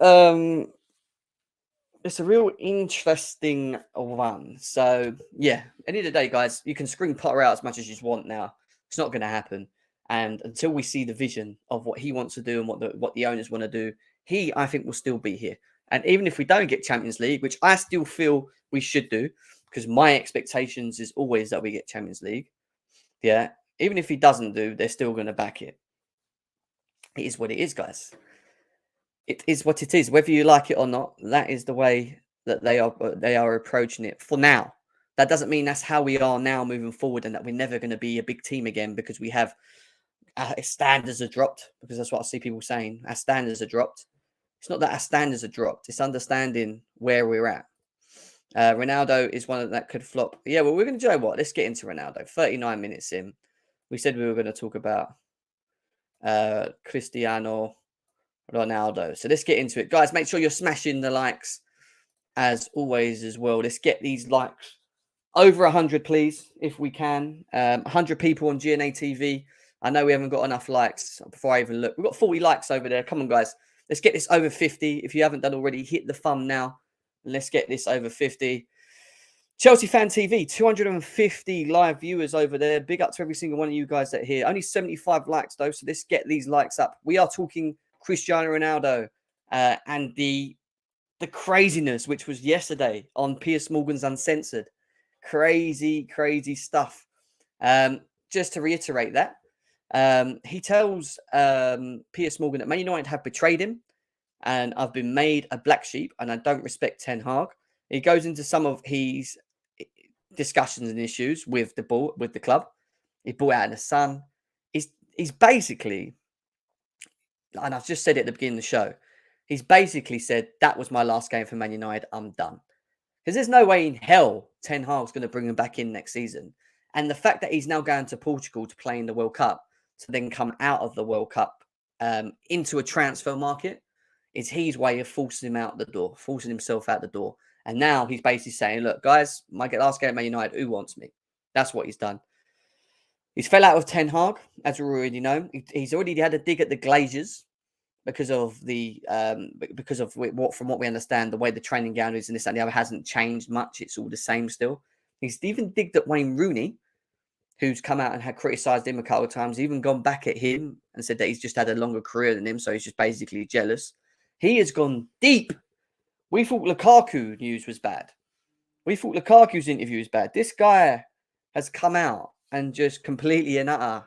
interesting one. So yeah, end of the day, guys, you can scream Potter out as much as you want now. It's not going to happen. And until we see the vision of what he wants to do and what the owners want to do, I think will still be here. And even if we don't get Champions League, which I still feel we should do, because my expectations is always that we get Champions League. Yeah, even if he doesn't do, they're still going to back it. It is what it is, guys. It is what it is. Whether you like it or not, that is the way that they are approaching it for now. That doesn't mean that's how we are now moving forward and that we're never going to be a big team again because we have our standards are dropped, because that's what I see people saying. Our standards are dropped. It's not that our standards are dropped. It's understanding where we're at. Ronaldo is one that could flop. Yeah, well, we're going to do what? Let's get into Ronaldo. 39 minutes in. We said we were going to talk about Cristiano Ronaldo. So let's get into it. Guys, make sure you're smashing the likes as always as well. Let's get these likes over 100, please, if we can. 100 people on GNA TV. I know we haven't got enough likes before I even look. We've got 40 likes over there. Come on, guys. Let's get this over 50. If you haven't done already, hit the thumb now. Let's get this over 50. Chelsea Fan TV, 250 live viewers over there. Big up to every single one of you guys that are here. Only 75 likes, though, so let's get these likes up. We are talking Cristiano Ronaldo. and the craziness which was yesterday on Piers Morgan's Uncensored. Crazy stuff. Just to reiterate that, he tells Piers Morgan that Man United have betrayed him and I've been made a black sheep and I don't respect Ten Hag. He goes into some of his discussions and issues with the club. He brought out in the Sun. He's basically, and I've just said it at the beginning of the show, he's basically said, that was my last game for Man United. I'm done. Because there's no way in hell Ten Hag's going to bring him back in next season. And the fact that he's now going to Portugal to play in the World Cup, to then come out of the World Cup into a transfer market, is his way of forcing him out the door, forcing himself out the door. And now he's basically saying, look, guys, my last game at Man United, who wants me? That's what he's done. He's fell out with Ten Hag, as we already know. He's already had a dig at the Glazers because of from what we understand, the way the training ground is and this and the other hasn't changed much. It's all the same still. He's even digged at Wayne Rooney, who's come out and had criticised him a couple of times, even gone back at him and said that he's just had a longer career than him, so he's just basically jealous. He has gone deep. We thought Lukaku news was bad. We thought Lukaku's interview was bad. This guy has come out and just completely and utter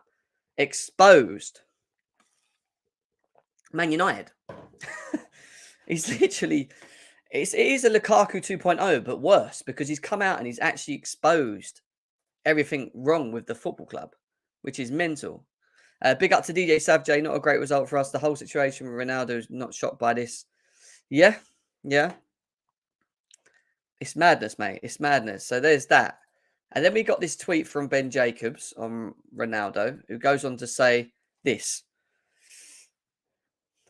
exposed Man United. He's literally, it is a Lukaku 2.0, but worse, because he's come out and he's actually exposed everything wrong with the football club, which is mental. Big up to DJ Savić. Not a great result for us. The whole situation with Ronaldo is not shocked by this. Yeah. It's madness, mate. It's madness. So there's that. And then we got this tweet from Ben Jacobs on Ronaldo, who goes on to say this.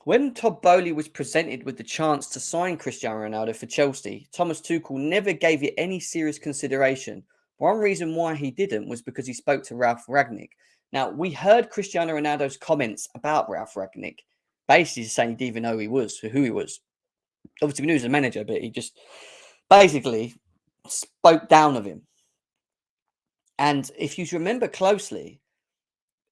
When Todd Boehly was presented with the chance to sign Cristiano Ronaldo for Chelsea, Thomas Tuchel never gave it any serious consideration. One reason why he didn't was because he spoke to Ralf Rangnick. Now, we heard Cristiano Ronaldo's comments about Ralf Rangnick, basically saying he didn't even know who he was. Obviously, we knew he was a manager, but he just basically spoke down of him. And if you remember closely,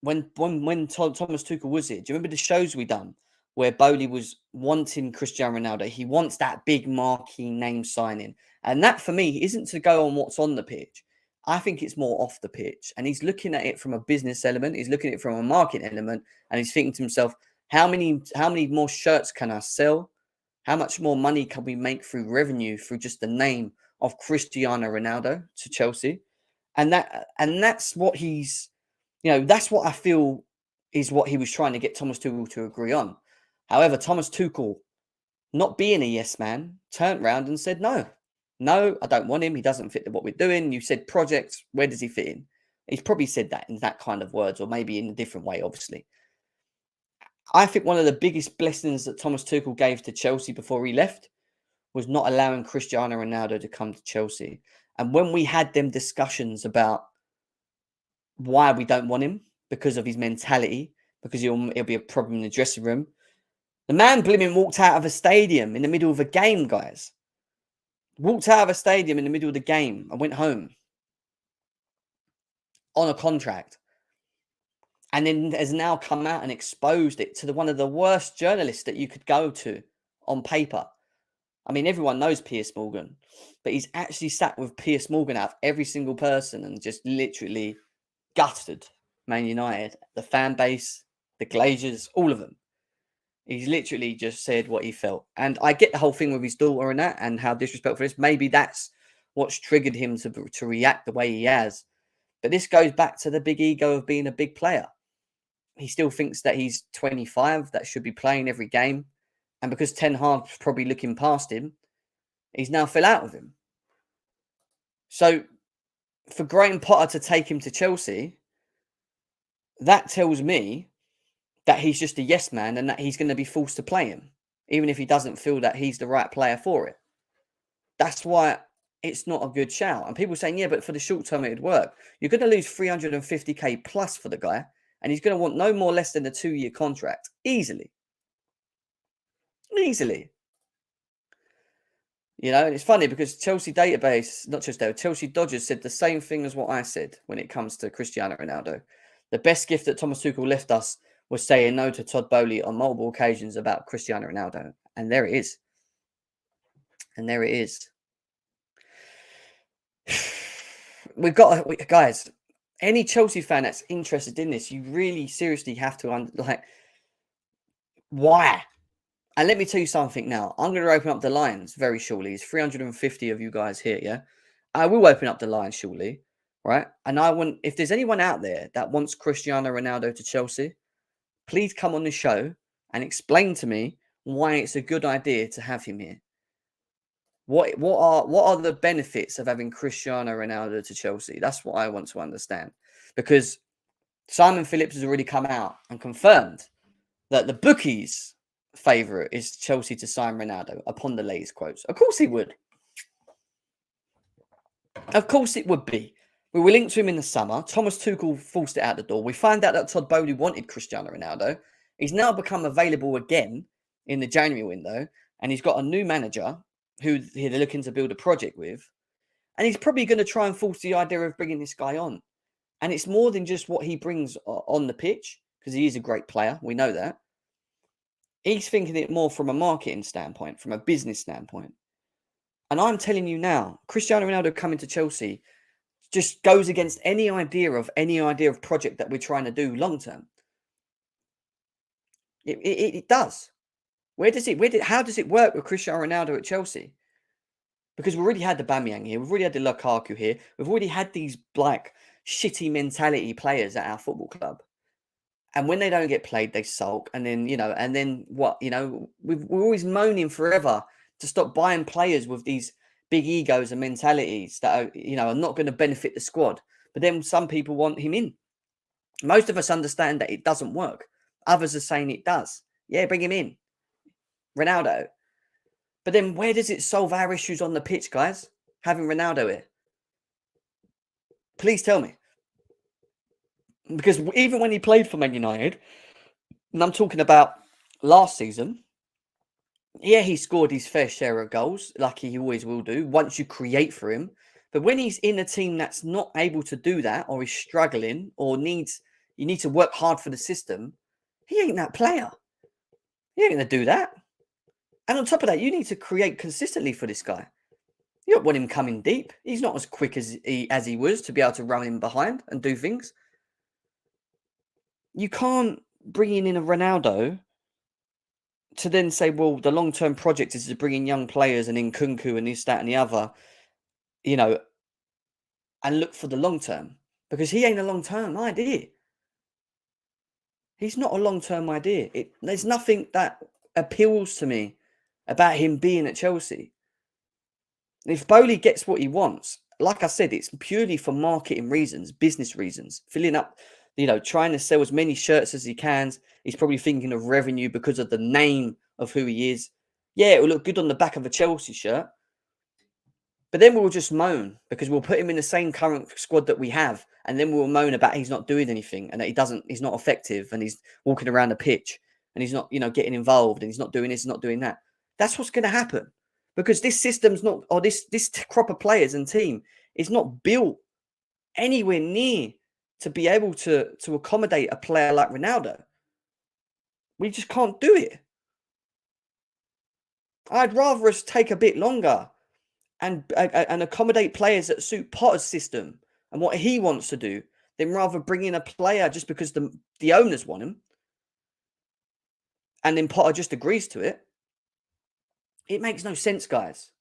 when Thomas Tuchel was here, do you remember the shows we done where Boehly was wanting Cristiano Ronaldo? He wants that big marquee name signing. And that, for me, isn't to go on what's on the pitch. I think it's more off the pitch. And he's looking at it from a business element. He's looking at it from a market element. And he's thinking to himself, how many more shirts can I sell? How much more money can we make through revenue, through just the name of Cristiano Ronaldo to Chelsea? And that's what he's, that's what I feel is what he was trying to get Thomas Tuchel to agree on. However, Thomas Tuchel, not being a yes man, turned around and said, no, I don't want him. He doesn't fit what we're doing. You said projects. Where does he fit in? He's probably said that in that kind of words, or maybe in a different way, obviously. I think one of the biggest blessings that Thomas Tuchel gave to Chelsea before he left was not allowing Cristiano Ronaldo to come to Chelsea. And when we had them discussions about why we don't want him, because of his mentality, because he'll be a problem in the dressing room, the man blimmin' walked out of a stadium in the middle of a game, guys. Walked out of a stadium in the middle of the game and went home on a contract. And then has now come out and exposed it to one of the worst journalists that you could go to on paper. I mean, everyone knows Piers Morgan, but he's actually sat with Piers Morgan out of every single person and just literally gutted Man United, the fan base, the Glazers, all of them. He's literally just said what he felt. And I get the whole thing with his daughter and that, and how disrespectful it is. Maybe that's what's triggered him to react the way he has. But this goes back to the big ego of being a big player. He still thinks that he's 25, that should be playing every game. And because Ten Hag's probably looking past him, he's now fell out with him. So for Graham Potter to take him to Chelsea, that tells me that he's just a yes man and that he's going to be forced to play him, even if he doesn't feel that he's the right player for it. That's why it's not a good shout. And people saying, yeah, but for the short term, it'd work. You're going to lose 350k plus for the guy, and he's going to want no more less than a 2-year contract. Easily. And it's funny because Chelsea database, not just there, Chelsea Dodgers said the same thing as what I said when it comes to Cristiano Ronaldo. The best gift that Thomas Tuchel left us was saying no to Todd Boehly on multiple occasions about Cristiano Ronaldo. And there it is. And there it is. We've got guys, any Chelsea fan that's interested in this, you really seriously have to why? And let me tell you something now. I'm going to open up the lines very shortly. It's 350 of you guys here, yeah? I will open up the lines shortly, right? And I want, if there's anyone out there that wants Cristiano Ronaldo to Chelsea, please come on the show and explain to me why it's a good idea to have him here. What are the benefits of having Cristiano Ronaldo to Chelsea? That's what I want to understand. Because Simon Phillips has already come out and confirmed that the bookies' favourite is Chelsea to sign Ronaldo upon the latest quotes. Of course he would. Of course it would be. We were linked to him in the summer. Thomas Tuchel forced it out the door. We find out that Todd Bowley wanted Cristiano Ronaldo. He's now become available again in the January window, and he's got a new manager who they're looking to build a project with. And he's probably going to try and force the idea of bringing this guy on. And it's more than just what he brings on the pitch, because he is a great player. We know that. He's thinking it more from a marketing standpoint, from a business standpoint. And I'm telling you now, Cristiano Ronaldo coming to Chelsea just goes against any idea of project that we're trying to do long term. It does. How does it work with Cristiano Ronaldo at Chelsea? Because we've already had the Aubameyang here, we've already had the Lukaku here, we've already had these like shitty mentality players at our football club. And when they don't get played, they sulk. And then, we're always moaning forever to stop buying players with these big egos and mentalities that are not going to benefit the squad. But then some people want him in. Most of us understand that it doesn't work. Others are saying it does. Yeah, bring him in. Ronaldo. But then where does it solve our issues on the pitch, guys? Having Ronaldo here. Please tell me. Because even when he played for Man United, and I'm talking about last season, yeah, he scored his fair share of goals, like he always will do, once you create for him. But when he's in a team that's not able to do that, or is struggling, or you need to work hard for the system, he ain't that player. He ain't going to do that. And on top of that, you need to create consistently for this guy. You don't want him coming deep. He's not as quick as he was to be able to run in behind and do things. You can't bring in a Ronaldo to then say, well, the long-term project is to bring in young players and in Kunku and this, that, and the other, and look for the long term. Because he ain't a long-term idea. He's not a long-term idea. There's nothing that appeals to me about him being at Chelsea. If Bowley gets what he wants, like I said, it's purely for marketing reasons, business reasons, filling up, trying to sell as many shirts as he can. He's probably thinking of revenue because of the name of who he is. Yeah, it will look good on the back of a Chelsea shirt. But then we'll just moan because we'll put him in the same current squad that we have. And then we'll moan about he's not doing anything and that he's not effective and he's walking around the pitch and he's not, getting involved and he's not doing this, not doing that. That's what's going to happen. Because this system's not, or this crop of players and team is not built anywhere near to be able to accommodate a player like Ronaldo. We just can't do it. I'd rather us take a bit longer and accommodate players that suit Potter's system and what he wants to do than rather bring in a player just because the owners want him and then Potter just agrees to it. It makes no sense, guys.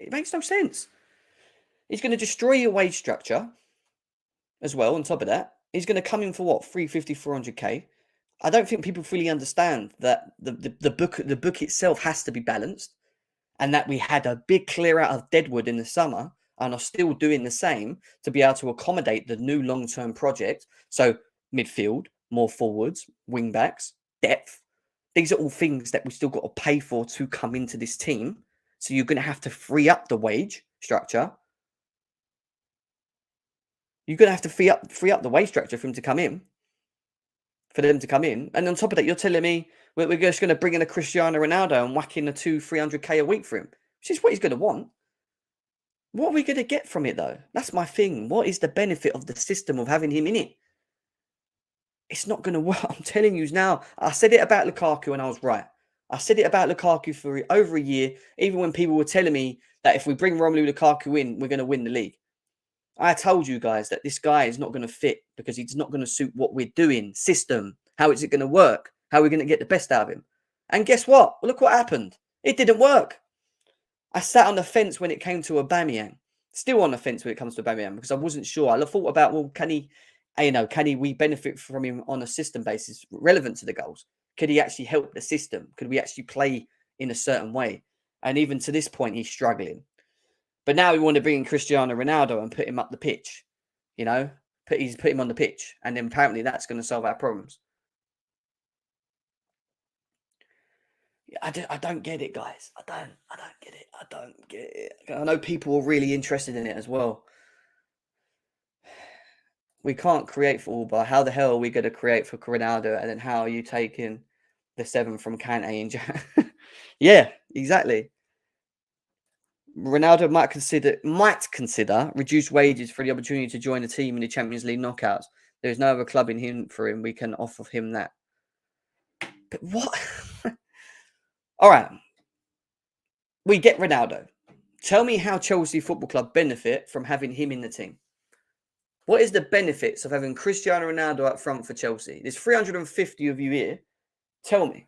It makes no sense. He's going to destroy your wage structure as well. On top of that, he's going to come in for what, 350, 400k. I don't think people fully understand that the book itself has to be balanced, and that we had a big clear out of deadwood in the summer and are still doing the same to be able to accommodate the new long-term project. So midfield, more forwards, wing backs, depth. These are all things that we still got to pay for to come into this team. So you're going to have to free up the wage structure. You're going to have to free up the wage structure for him to come in. For them to come in. And on top of that, you're telling me we're just going to bring in a Cristiano Ronaldo and whack in a 200-300k a week for him, which is what he's going to want. What are we going to get from it, though? That's my thing. What is the benefit of the system of having him in it? It's not going to work. I'm telling you now. I said it about Lukaku and I was right. I said it about Lukaku for over a year, even when people were telling me that if we bring Romelu Lukaku in, we're going to win the league. I told you guys that this guy is not going to fit because he's not going to suit what we're doing, system. How is it going to work? How are we going to get the best out of him? And guess what? Well, look what happened. It didn't work. I sat on the fence when it came to Aubameyang. Still on the fence when it comes to Aubameyang because I wasn't sure. I thought about, well, can we benefit from him on a system basis relevant to the goals? Could he actually help the system? Could we actually play in a certain way? And even to this point, he's struggling. But now we want to bring in Cristiano Ronaldo and put him up the pitch, put him on the pitch. And then apparently that's going to solve our problems. I don't get it, guys. I don't get it. I don't get it. I know people are really interested in it as well. We can't create for Alba. How the hell are we going to create for Ronaldo? And then how are you taking the 7 from Kante and Yeah, exactly. Ronaldo might consider reduced wages for the opportunity to join a team in the Champions League knockouts. There's no other club in him for him. We can offer him that. But what? All right. We get Ronaldo. Tell me how Chelsea Football Club benefit from having him in the team. What is the benefits of having Cristiano Ronaldo up front for Chelsea? There's 350 of you here. Tell me.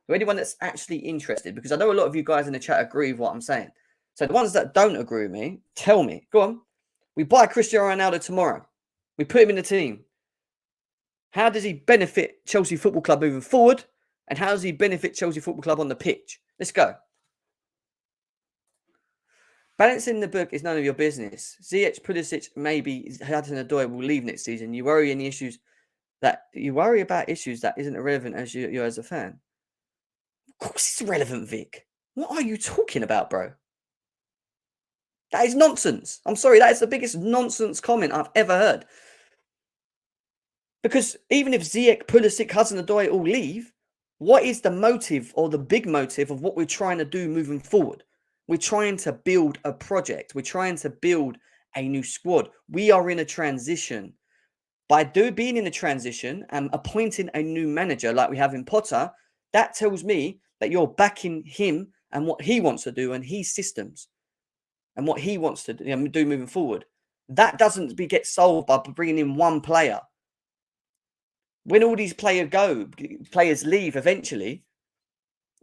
Or anyone that's actually interested, because I know a lot of you guys in the chat agree with what I'm saying. So the ones that don't agree with me, tell me. Go on. We buy Cristiano Ronaldo tomorrow. We put him in the team. How does he benefit Chelsea Football Club moving forward? And how does he benefit Chelsea Football Club on the pitch? Let's go. Balancing the book is none of your business. Ziyech, Pulisic, maybe Hudson-Odoi will leave next season. You worry about issues that isn't irrelevant as you as a fan. Of course it's relevant, Vic. What are you talking about, bro? That is nonsense. I'm sorry, that is the biggest nonsense comment I've ever heard. Because even if Ziyech, Pulisic, Hudson-Odoi all leave, what is the motive or the big motive of what we're trying to do moving forward? We're trying to build a project. We're trying to build a new squad. We are in a transition. By being in a transition and appointing a new manager like we have in Potter, that tells me that you're backing him and what he wants to do and his systems and what he wants to do moving forward. That doesn't get solved by bringing in one player. When all these players leave eventually,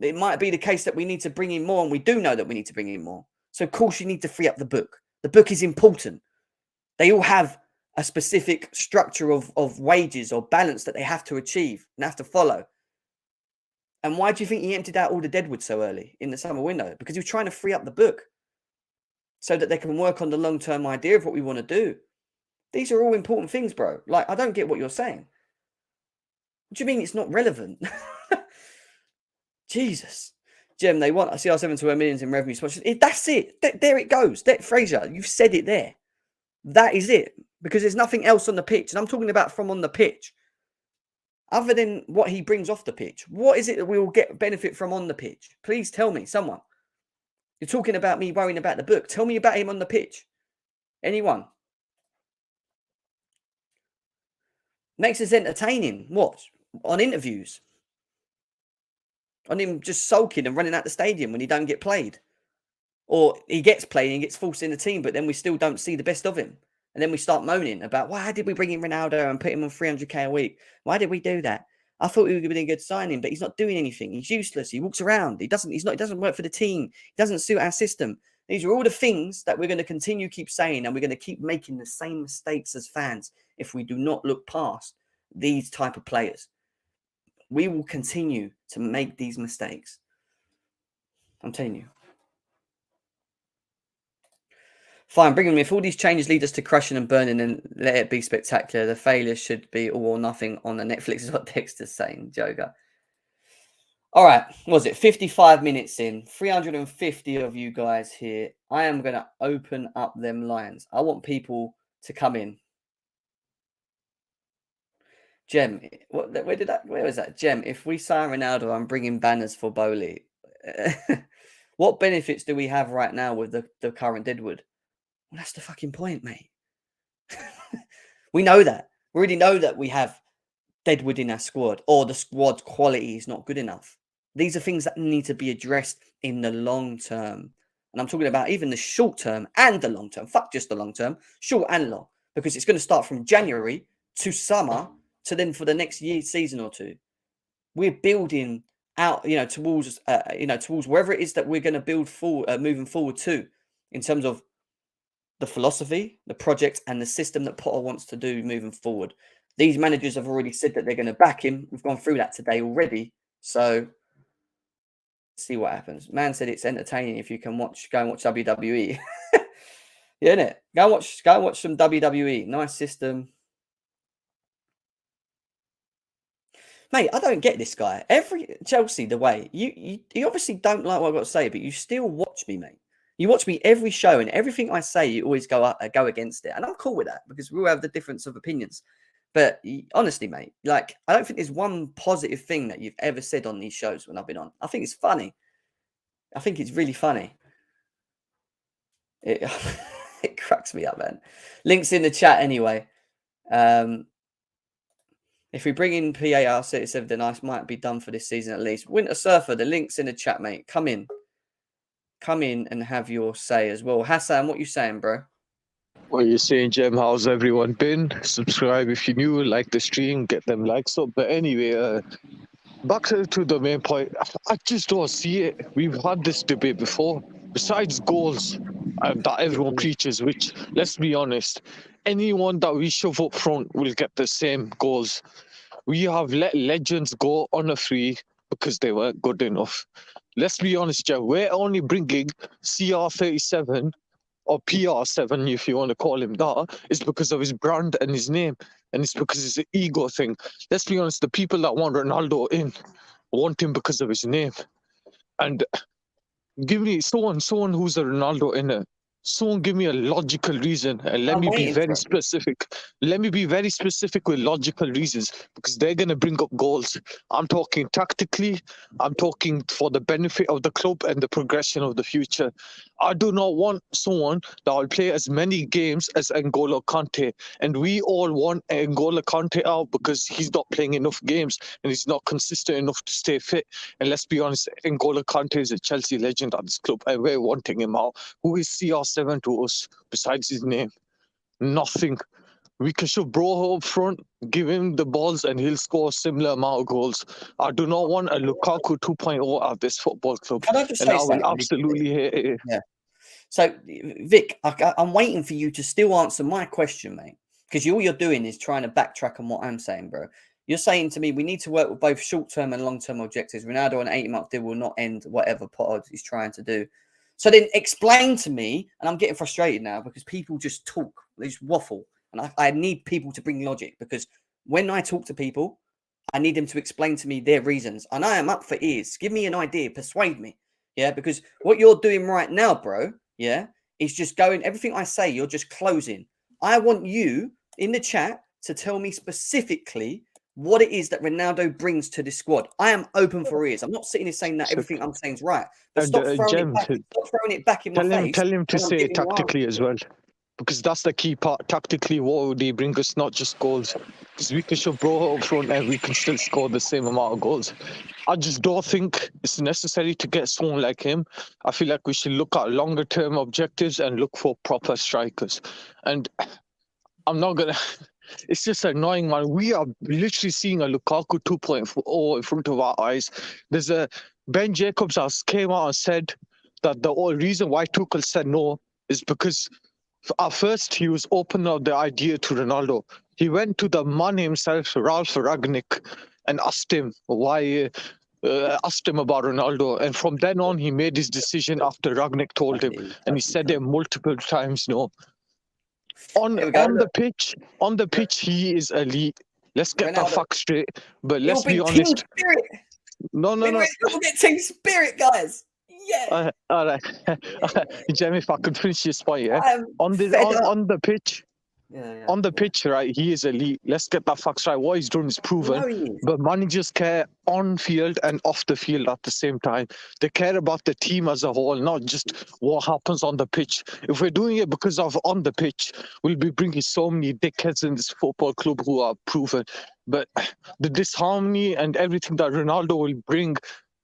it might be the case that we need to bring in more, and we do know that we need to bring in more. So, of course, you need to free up the book. The book is important. They all have a specific structure of wages or balance that they have to achieve and have to follow. And why do you think he emptied out all the deadwood so early in the summer window? Because he was trying to free up the book so that they can work on the long-term idea of what we want to do. These are all important things, bro. Like, I don't get what you're saying. What do you mean it's not relevant? Jesus. Jem, they want CR7 to earn millions in revenue. That's it. There it goes. Fraser, you've said it there. That is it. Because there's nothing else on the pitch. And I'm talking about from on the pitch. Other than what he brings off the pitch. What is it that we will get benefit from on the pitch? Please tell me, someone. You're talking about me worrying about the book. Tell me about him on the pitch. Anyone? Makes us entertaining. What? On interviews. On him just sulking and running out the stadium when he don't get played. Or he gets played and he gets forced in the team, but then we still don't see the best of him. And then we start moaning about, why did we bring in Ronaldo and put him on 300k a week? Why did we do that? I thought we were going to be a good signing, but he's not doing anything. He's useless. He walks around. He doesn't work for the team. He doesn't suit our system. These are all the things that we're going to continue keep saying, and we're going to keep making the same mistakes as fans if we do not look past these type of players. We will continue to make these mistakes. I'm telling you. Fine, bring them. If all these changes lead us to crushing and burning, then let it be spectacular. The failure should be all or nothing on the Netflix is what Dexter's saying, Joker. All right, what was it 55 minutes in? 350 of you guys here. I am going to open up them lines. I want people to come in. Jem, where was that? Jem, if we sign Ronaldo, I'm bringing banners for Bowley. What benefits do we have right now with the current Deadwood? Well, that's the fucking point, mate. We know that. We already know that we have deadwood in our squad, or the squad quality is not good enough. These are things that need to be addressed in the long term. And I'm talking about even the short term and the long term. Fuck just the long term, short and long, because it's going to start from January to summer to then for the next year, season or two. We're building out, towards wherever it is that we're going to build forward, moving forward to, in terms of the philosophy, the project, and the system that Potter wants to do moving forward. These managers have already said that they're going to back him. We've gone through that today already. So see what happens. Man said it's entertaining if you can go and watch WWE. Yeah, innit? Go and watch some WWE. Nice system. Mate, I don't get this guy. Every Chelsea, the way you obviously don't like what I've got to say, but you still watch me, mate. You watch me every show, and everything I say, you always go against it, and I'm cool with that because we all have the difference of opinions. But honestly, mate, like I don't think there's one positive thing that you've ever said on these shows when I've been on. I think it's funny. I think it's really funny. It it cracks me up, man. Links in the chat anyway. If we bring in PAR 37, then I might be done for this season at least. Winter Surfer, the link's in the chat, mate. Come in and have your say as well. Hassan, what you saying, bro? What you saying, Jem? How's everyone been? Subscribe if you're new, like the stream, get them likes up. But anyway, back to the main point. I just don't see it. We've had this debate before. Besides goals that everyone preaches, which, let's be honest, anyone that we shove up front will get the same goals. We have let legends go on a free because they weren't good enough. Let's be honest, Jeff, we're only bringing CR37 or PR7, if you want to call him that, is because of his brand and his name. And it's because it's an ego thing. Let's be honest, the people that want Ronaldo in want him because of his name. And give me someone who's a Ronaldo in it. Someone give me a logical reason, and let me be very specific. Let me be very specific with logical reasons, because they're going to bring up goals. I'm talking tactically. I'm talking for the benefit of the club and the progression of the future. I do not want someone that will play as many games as N'Golo Kante. And we all want N'Golo Kante out because he's not playing enough games and he's not consistent enough to stay fit. And let's be honest, N'Golo Kante is a Chelsea legend at this club, and we're wanting him out. Who is CR7 to us besides his name? Nothing. We can show Bro up front, give him the balls, and he'll score a similar amount of goals. I do not want a Lukaku 2.0 at this football club. I will absolutely hate it. Yeah. So, Vic, I'm waiting for you to still answer my question, mate, because all you're doing is trying to backtrack on what I'm saying, bro. You're saying to me we need to work with both short-term and long-term objectives. Ronaldo on an 80-month deal will not end whatever Potter is trying to do. So then explain to me, and I'm getting frustrated now because people just talk, they just waffle. And I need people to bring logic, because when I talk to people, I need them to explain to me their reasons. And I am up for ears. Give me an idea. Persuade me. Yeah, because what you're doing right now, bro, yeah, is just going, everything I say, you're just closing. I want you in the chat to tell me specifically what it is that Ronaldo brings to this squad. I am open for ears. I'm not sitting here saying that everything I'm saying is right. But stop throwing it back in my face. Tell him to say it tactically as well. Because that's the key part. Tactically, what would he bring us? Not just goals. Because we can show Bro up front and we can still score the same amount of goals. I just don't think it's necessary to get someone like him. I feel like we should look at longer term objectives and look for proper strikers. And I'm not going to... It's just annoying, man. We are literally seeing a Lukaku 2.0 in front of our eyes. There's a... Ben Jacobs came out and said that the only reason why Tuchel said no is because... At first, he was open up the idea to Ronaldo. He went to the man himself, Ralph Rangnick, and asked him about Ronaldo. And from then on, he made his decision after Rangnick told him. And he said it multiple times, no. On the pitch, he is elite. Let's get that fact straight. But let's be honest. Team spirit. No. We'll get team spirit, guys. Yeah. All right. Jamie, if I could finish this point, yeah. On the pitch, Yeah. On the pitch, right, he is elite. Let's get that facts right. What he's doing is proven. No, he is. But managers care on field and off the field at the same time. They care about the team as a whole, not just what happens on the pitch. If we're doing it because of on the pitch, we'll be bringing so many dickheads in this football club who are proven. But the disharmony and everything that Ronaldo will bring,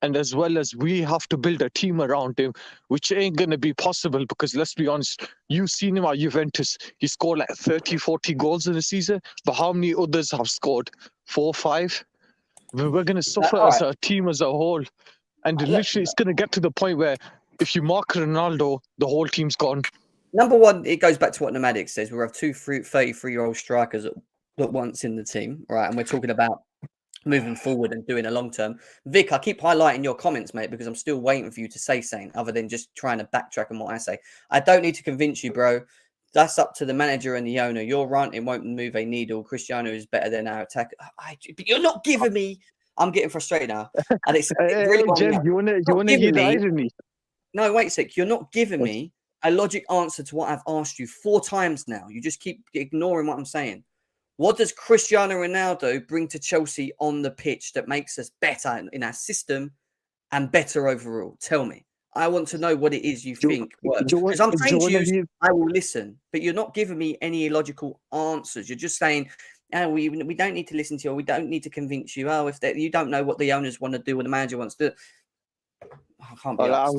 and as well as we have to build a team around him, which ain't going to be possible because let's be honest, you've seen him at Juventus. He scored like 30, 40 goals in a season, but how many others have scored? 4, 5? We're going to suffer All as right. a team as a whole. And literally, it's going to get to the point where if you mark Ronaldo, the whole team's gone. Number one, it goes back to what Nomadic says. We have two 33-year-old strikers at once in the team, right? And we're talking about moving forward and doing a long term. Vic, I keep highlighting your comments, mate, because I'm still waiting for you to say something other than just trying to backtrack on what I say. I don't need to convince you, bro. That's up to the manager and the owner. Your ranting won't move a needle. Cristiano is better than our attack. But you're not giving me. I'm getting frustrated now, and it's really Jem, you wanna hear the irony? No, wait a sec. You're not giving me a logic answer to what I've asked you 4 times now. You just keep ignoring what I'm saying. What does Cristiano Ronaldo bring to Chelsea on the pitch that makes us better in our system and better overall? Tell me. I want to know what it is you think works. Because I'm saying to you, I will listen, but you're not giving me any logical answers. You're just saying, oh, we don't need to listen to you, or we don't need to convince you. Oh, if you don't know what the owners want to do, or the manager wants to do. I can't be asked.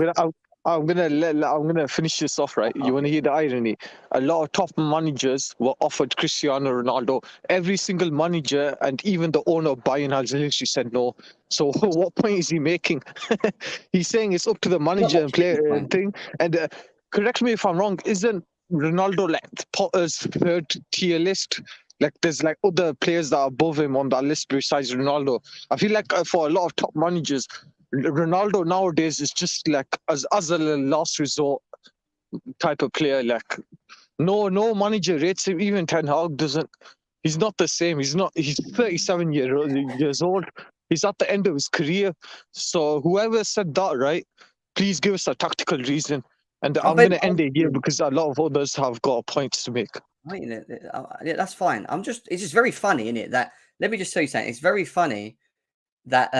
I'm gonna finish this off, right? You want to hear the irony? A lot of top managers were offered Cristiano Ronaldo. Every single manager and even the owner of Bayern has literally said no. So what point is he making? He's saying it's up to the manager and player thing. And correct me if I'm wrong. Isn't Ronaldo like Potter's third tier list? Like there's like other players that are above him on that list besides Ronaldo. I feel like for a lot of top managers, Ronaldo nowadays is just like as a last resort type of player. Like no manager rates him. Even Ten Hag doesn't. He's not the same. He's 37 years old. He's at the end of his career. So whoever said that, right? Please give us a tactical reason. And I'm going to end it here because a lot of others have got points to make. That's fine. It's just very funny, isn't it? That let me just tell you something. It's very funny that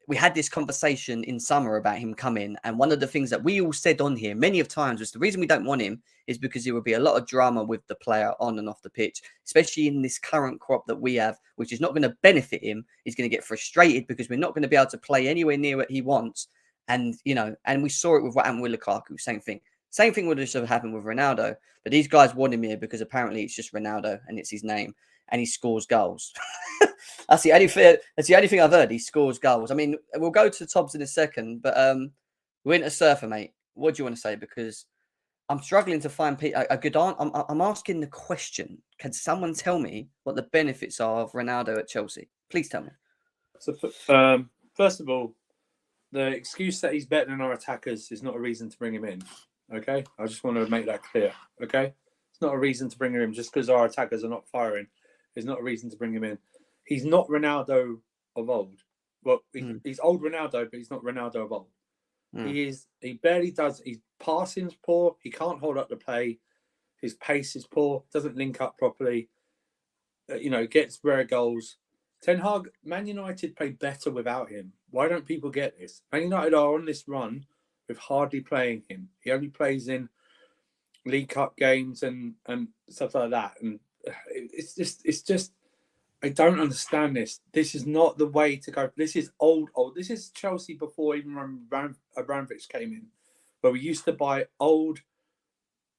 we had this conversation in summer about him coming, and one of the things that we all said on here many of times was the reason we don't want him is because there will be a lot of drama with the player on and off the pitch, especially in this current crop that we have, which is not going to benefit him. He's going to get frustrated because we're not going to be able to play anywhere near what he wants. And, and we saw it with what happened with Lukaku, same thing. Same thing would have happened with Ronaldo. But these guys want him here because apparently it's just Ronaldo and it's his name and he scores goals. That's the only thing I've heard. He scores goals. I mean, we'll go to Tobbs in a second, but Winter Surfer, mate, what do you want to say? Because I'm struggling to find a good answer. I'm asking the question. Can someone tell me what the benefits are of Ronaldo at Chelsea? Please tell me. So, first of all, the excuse that he's better than our attackers is not a reason to bring him in. Okay? I just want to make that clear. Okay? It's not a reason to bring him in. Just because our attackers are not firing is not a reason to bring him in. He's not Ronaldo of old. Well, he's old Ronaldo, but he's not Ronaldo of old. He barely does. His passing's poor. He can't hold up the play. His pace is poor. Doesn't link up properly. Gets rare goals. Ten Hag, Man United play better without him. Why don't people get this? Man United are on this run with hardly playing him. He only plays in League Cup games and stuff like that. And it's just. I don't understand this. This is not the way to go. This is old. This is Chelsea before even Abramovich came in, where we used to buy old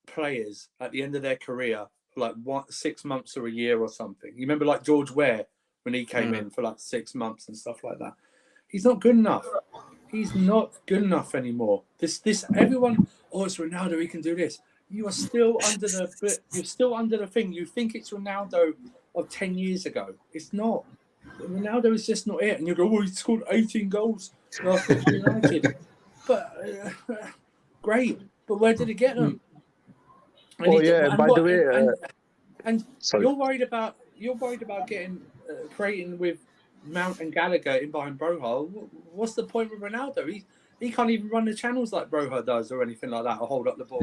players at the end of their career for like 6 months or a year or something. You remember like George Ware when he came in for like 6 months and stuff like that. He's not good enough. He's not good enough anymore. This everyone. Oh, it's Ronaldo. He can do this. You are still under the. You're still under the thing. You think it's Ronaldo of 10 years ago. It's not. Ronaldo is just not it. And you go, oh, he scored 18 goals last year for United. But great. But where did he get them? And you're worried about getting creating with Mount and Gallagher in behind Broha. What's the point with Ronaldo? He can't even run the channels like Broha does or anything like that, or hold up the ball.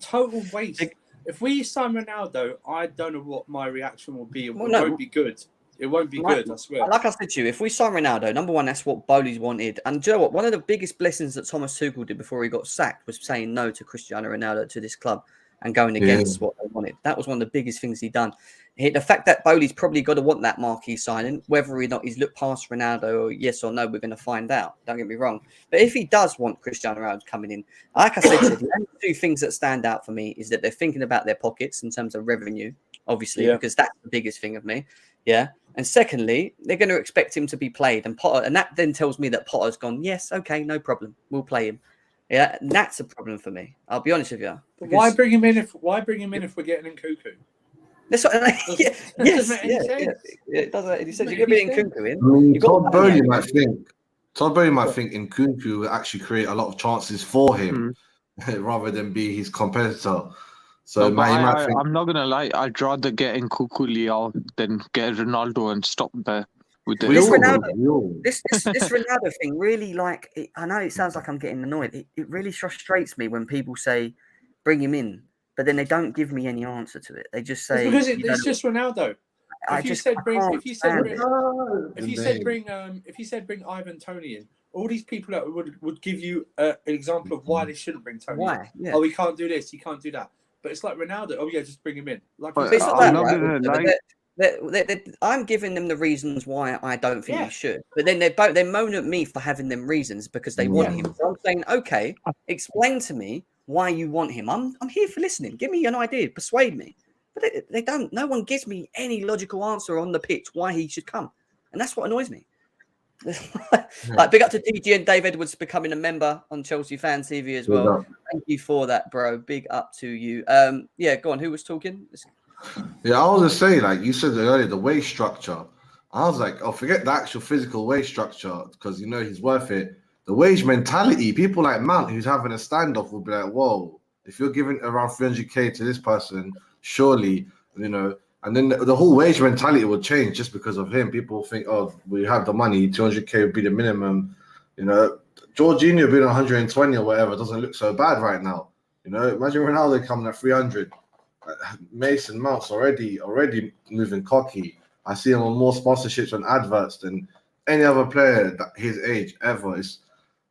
Total waste. If we sign Ronaldo, I don't know what my reaction will be. It Well, no. won't be good. It won't be good, I swear. Like I said to you, if we sign Ronaldo, number one, that's what Bowley's wanted. And do you know what? One of the biggest blessings that Thomas Tuchel did before he got sacked was saying no to Cristiano Ronaldo to this club and going against what they wanted. That was one of the biggest things he done. The fact that Bowley's probably got to want that marquee signing, whether or not he's looked past Ronaldo or yes or no, we're going to find out. Don't get me wrong. But if he does want Cristiano Ronaldo coming in, like I said, the only two things that stand out for me is that they're thinking about their pockets in terms of revenue, obviously, because that's the biggest thing of me. Yeah. And secondly, they're going to expect him to be played. And Potter, and that then tells me that Potter's gone, yes, okay, no problem. We'll play him. Yeah, and that's a problem for me. I'll be honest with you. Why bring him in if we're getting in Cuckoo? That's what, it doesn't. He said you're going to be in Cuckoo in. I mean, Todd Bowley might think in Cuckoo will actually create a lot of chances for him rather than be his competitor. So I'm not gonna lie. I'd rather get in Cuckoo Liao than get Ronaldo and stop there. With the this Ronaldo thing really, like, I know it sounds like I'm getting annoyed. It really frustrates me when people say, bring him in, but then they don't give me any answer to it. They just say... It's because it's just Ronaldo. If you said bring Ivan Toney in, all these people that would give you an example of why they shouldn't bring Toney in. Yeah. Oh, he can't do this, he can't do that. But it's like Ronaldo. Oh, yeah, just bring him in. Like, it's not that, right? I'm giving them the reasons why I don't think he should. But then they moan at me for having them reasons because they want him. So I'm saying, okay, explain to me why you want him. I'm here for listening. Give me an idea. Persuade me. But they don't. No one gives me any logical answer on the pitch why he should come. And that's what annoys me. Like, big up to DG and Dave Edwards becoming a member on Chelsea Fan TV as well. Thank you for that, bro. Big up to you. Yeah, go on. Who was talking? Yeah, I was just saying, like you said earlier, the wage structure. I was like, oh, forget the actual physical wage structure because you know he's worth it. The wage mentality, people like Mount who's having a standoff will be like, whoa, if you're giving around 300k to this person, surely, you know. And then the whole wage mentality will change just because of him. People think, oh, we have the money, 200k would be the minimum. You know, Jorginho being 120 or whatever doesn't look so bad right now. You know, imagine Ronaldo coming at 300. Mason Mount's already moving cocky. I see him on more sponsorships and adverts than any other player that his age ever is.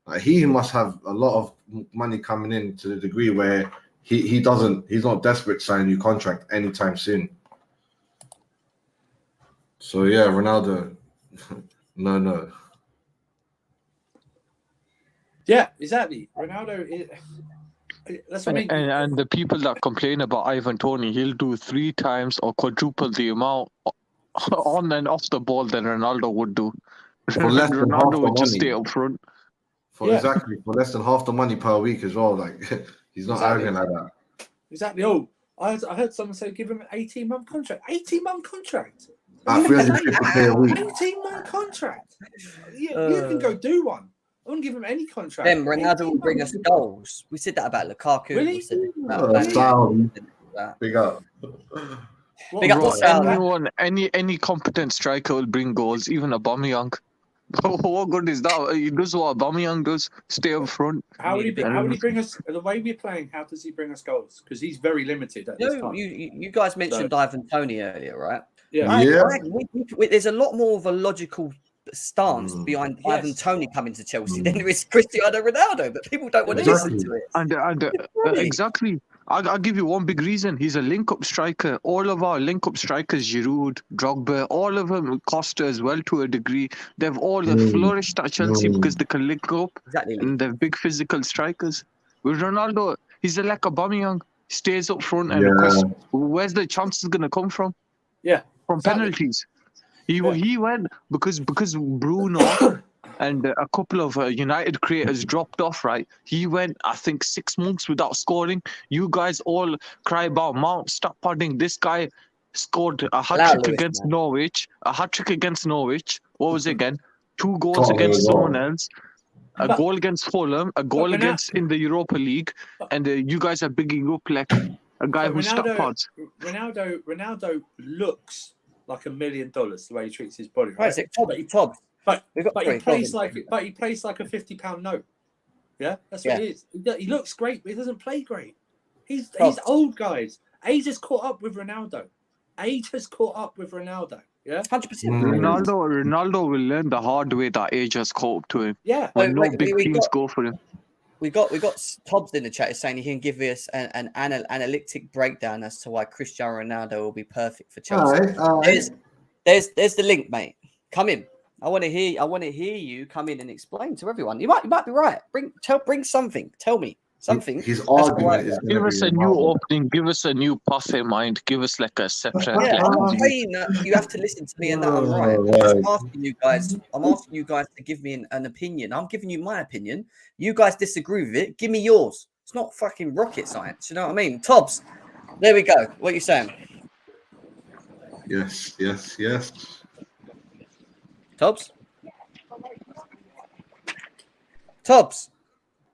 Like, he must have a lot of money coming in to the degree where he's not desperate to sign a new contract anytime soon. So yeah, Ronaldo, no. Yeah, exactly. Ronaldo is. That's what I mean. And the people that complain about Ivan Toney, he'll do 3 times or quadruple the amount on and off the ball than Ronaldo would do. For less than half the would just money. stay up front. Exactly, for less than half the money per week as well. Like, he's not arrogant like that. Exactly. Oh, I heard someone say give him an 18-month contract. 18-month contract. At 350k a week. 18-month contract. You can go do one. I wouldn't give him any contract. Then Ronaldo will bring us goals. We said that about Lukaku. Really? We said that Big up. Big up to any competent striker will bring goals, even Aubameyang. What good is that? He does what Aubameyang does, stay up front. How would he bring us, the way we're playing, how does he bring us goals? Because he's very limited at this time. You guys mentioned Ivan Toney earlier, right? Yeah. There's a lot more of a logical stance behind Ivan Toney coming to Chelsea than there is Cristiano Ronaldo, but people don't want to listen to it. And exactly. I'll give you one big reason. He's a link-up striker. All of our link-up strikers, Giroud, Drogba, all of them, Costa as well to a degree, they've all flourished at Chelsea because they can link up and they're big physical strikers. With Ronaldo, he's like Aubameyang, stays up front and where's the chances going to come from? Yeah. From penalties. He went because Bruno and a couple of United creators dropped off, right? He went, I think, 6 months without scoring. You guys all cry about Mount, stop padding. This guy scored a hat-trick against Norwich. What was it again? 2 goals against someone else. A goal against Fulham. A goal against in the Europa League. And you guys are bigging up like a guy who stop pads. Ronaldo looks like $1 million the way he treats his body, right? But he plays like a £50 note. Yeah, that's what it is. He looks great, but he doesn't play great. He's old, guys, Age has caught up with Ronaldo. Age has caught up with Ronaldo. Yeah, 100%. Ronaldo will learn the hard way that age has caught up to him. Yeah. When no big teams go for him. We got Tobbs in the chat is saying he can give us an analytic breakdown as to why Cristiano Ronaldo will be perfect for Chelsea. All right. There's the link, mate. Come in. I want to hear you come in and explain to everyone. You might be right. Bring something. Tell me something. His argument is Give us a new opening. Give us a new path in mind. Give us like a separate. Yeah, I'm not saying that you have to listen to me and that I'm right. I'm just asking you guys. I'm asking you guys to give me an opinion. I'm giving you my opinion. You guys disagree with it. Give me yours. It's not fucking rocket science. You know what I mean? Tobbs, there we go. What are you saying? Yes. Tobbs.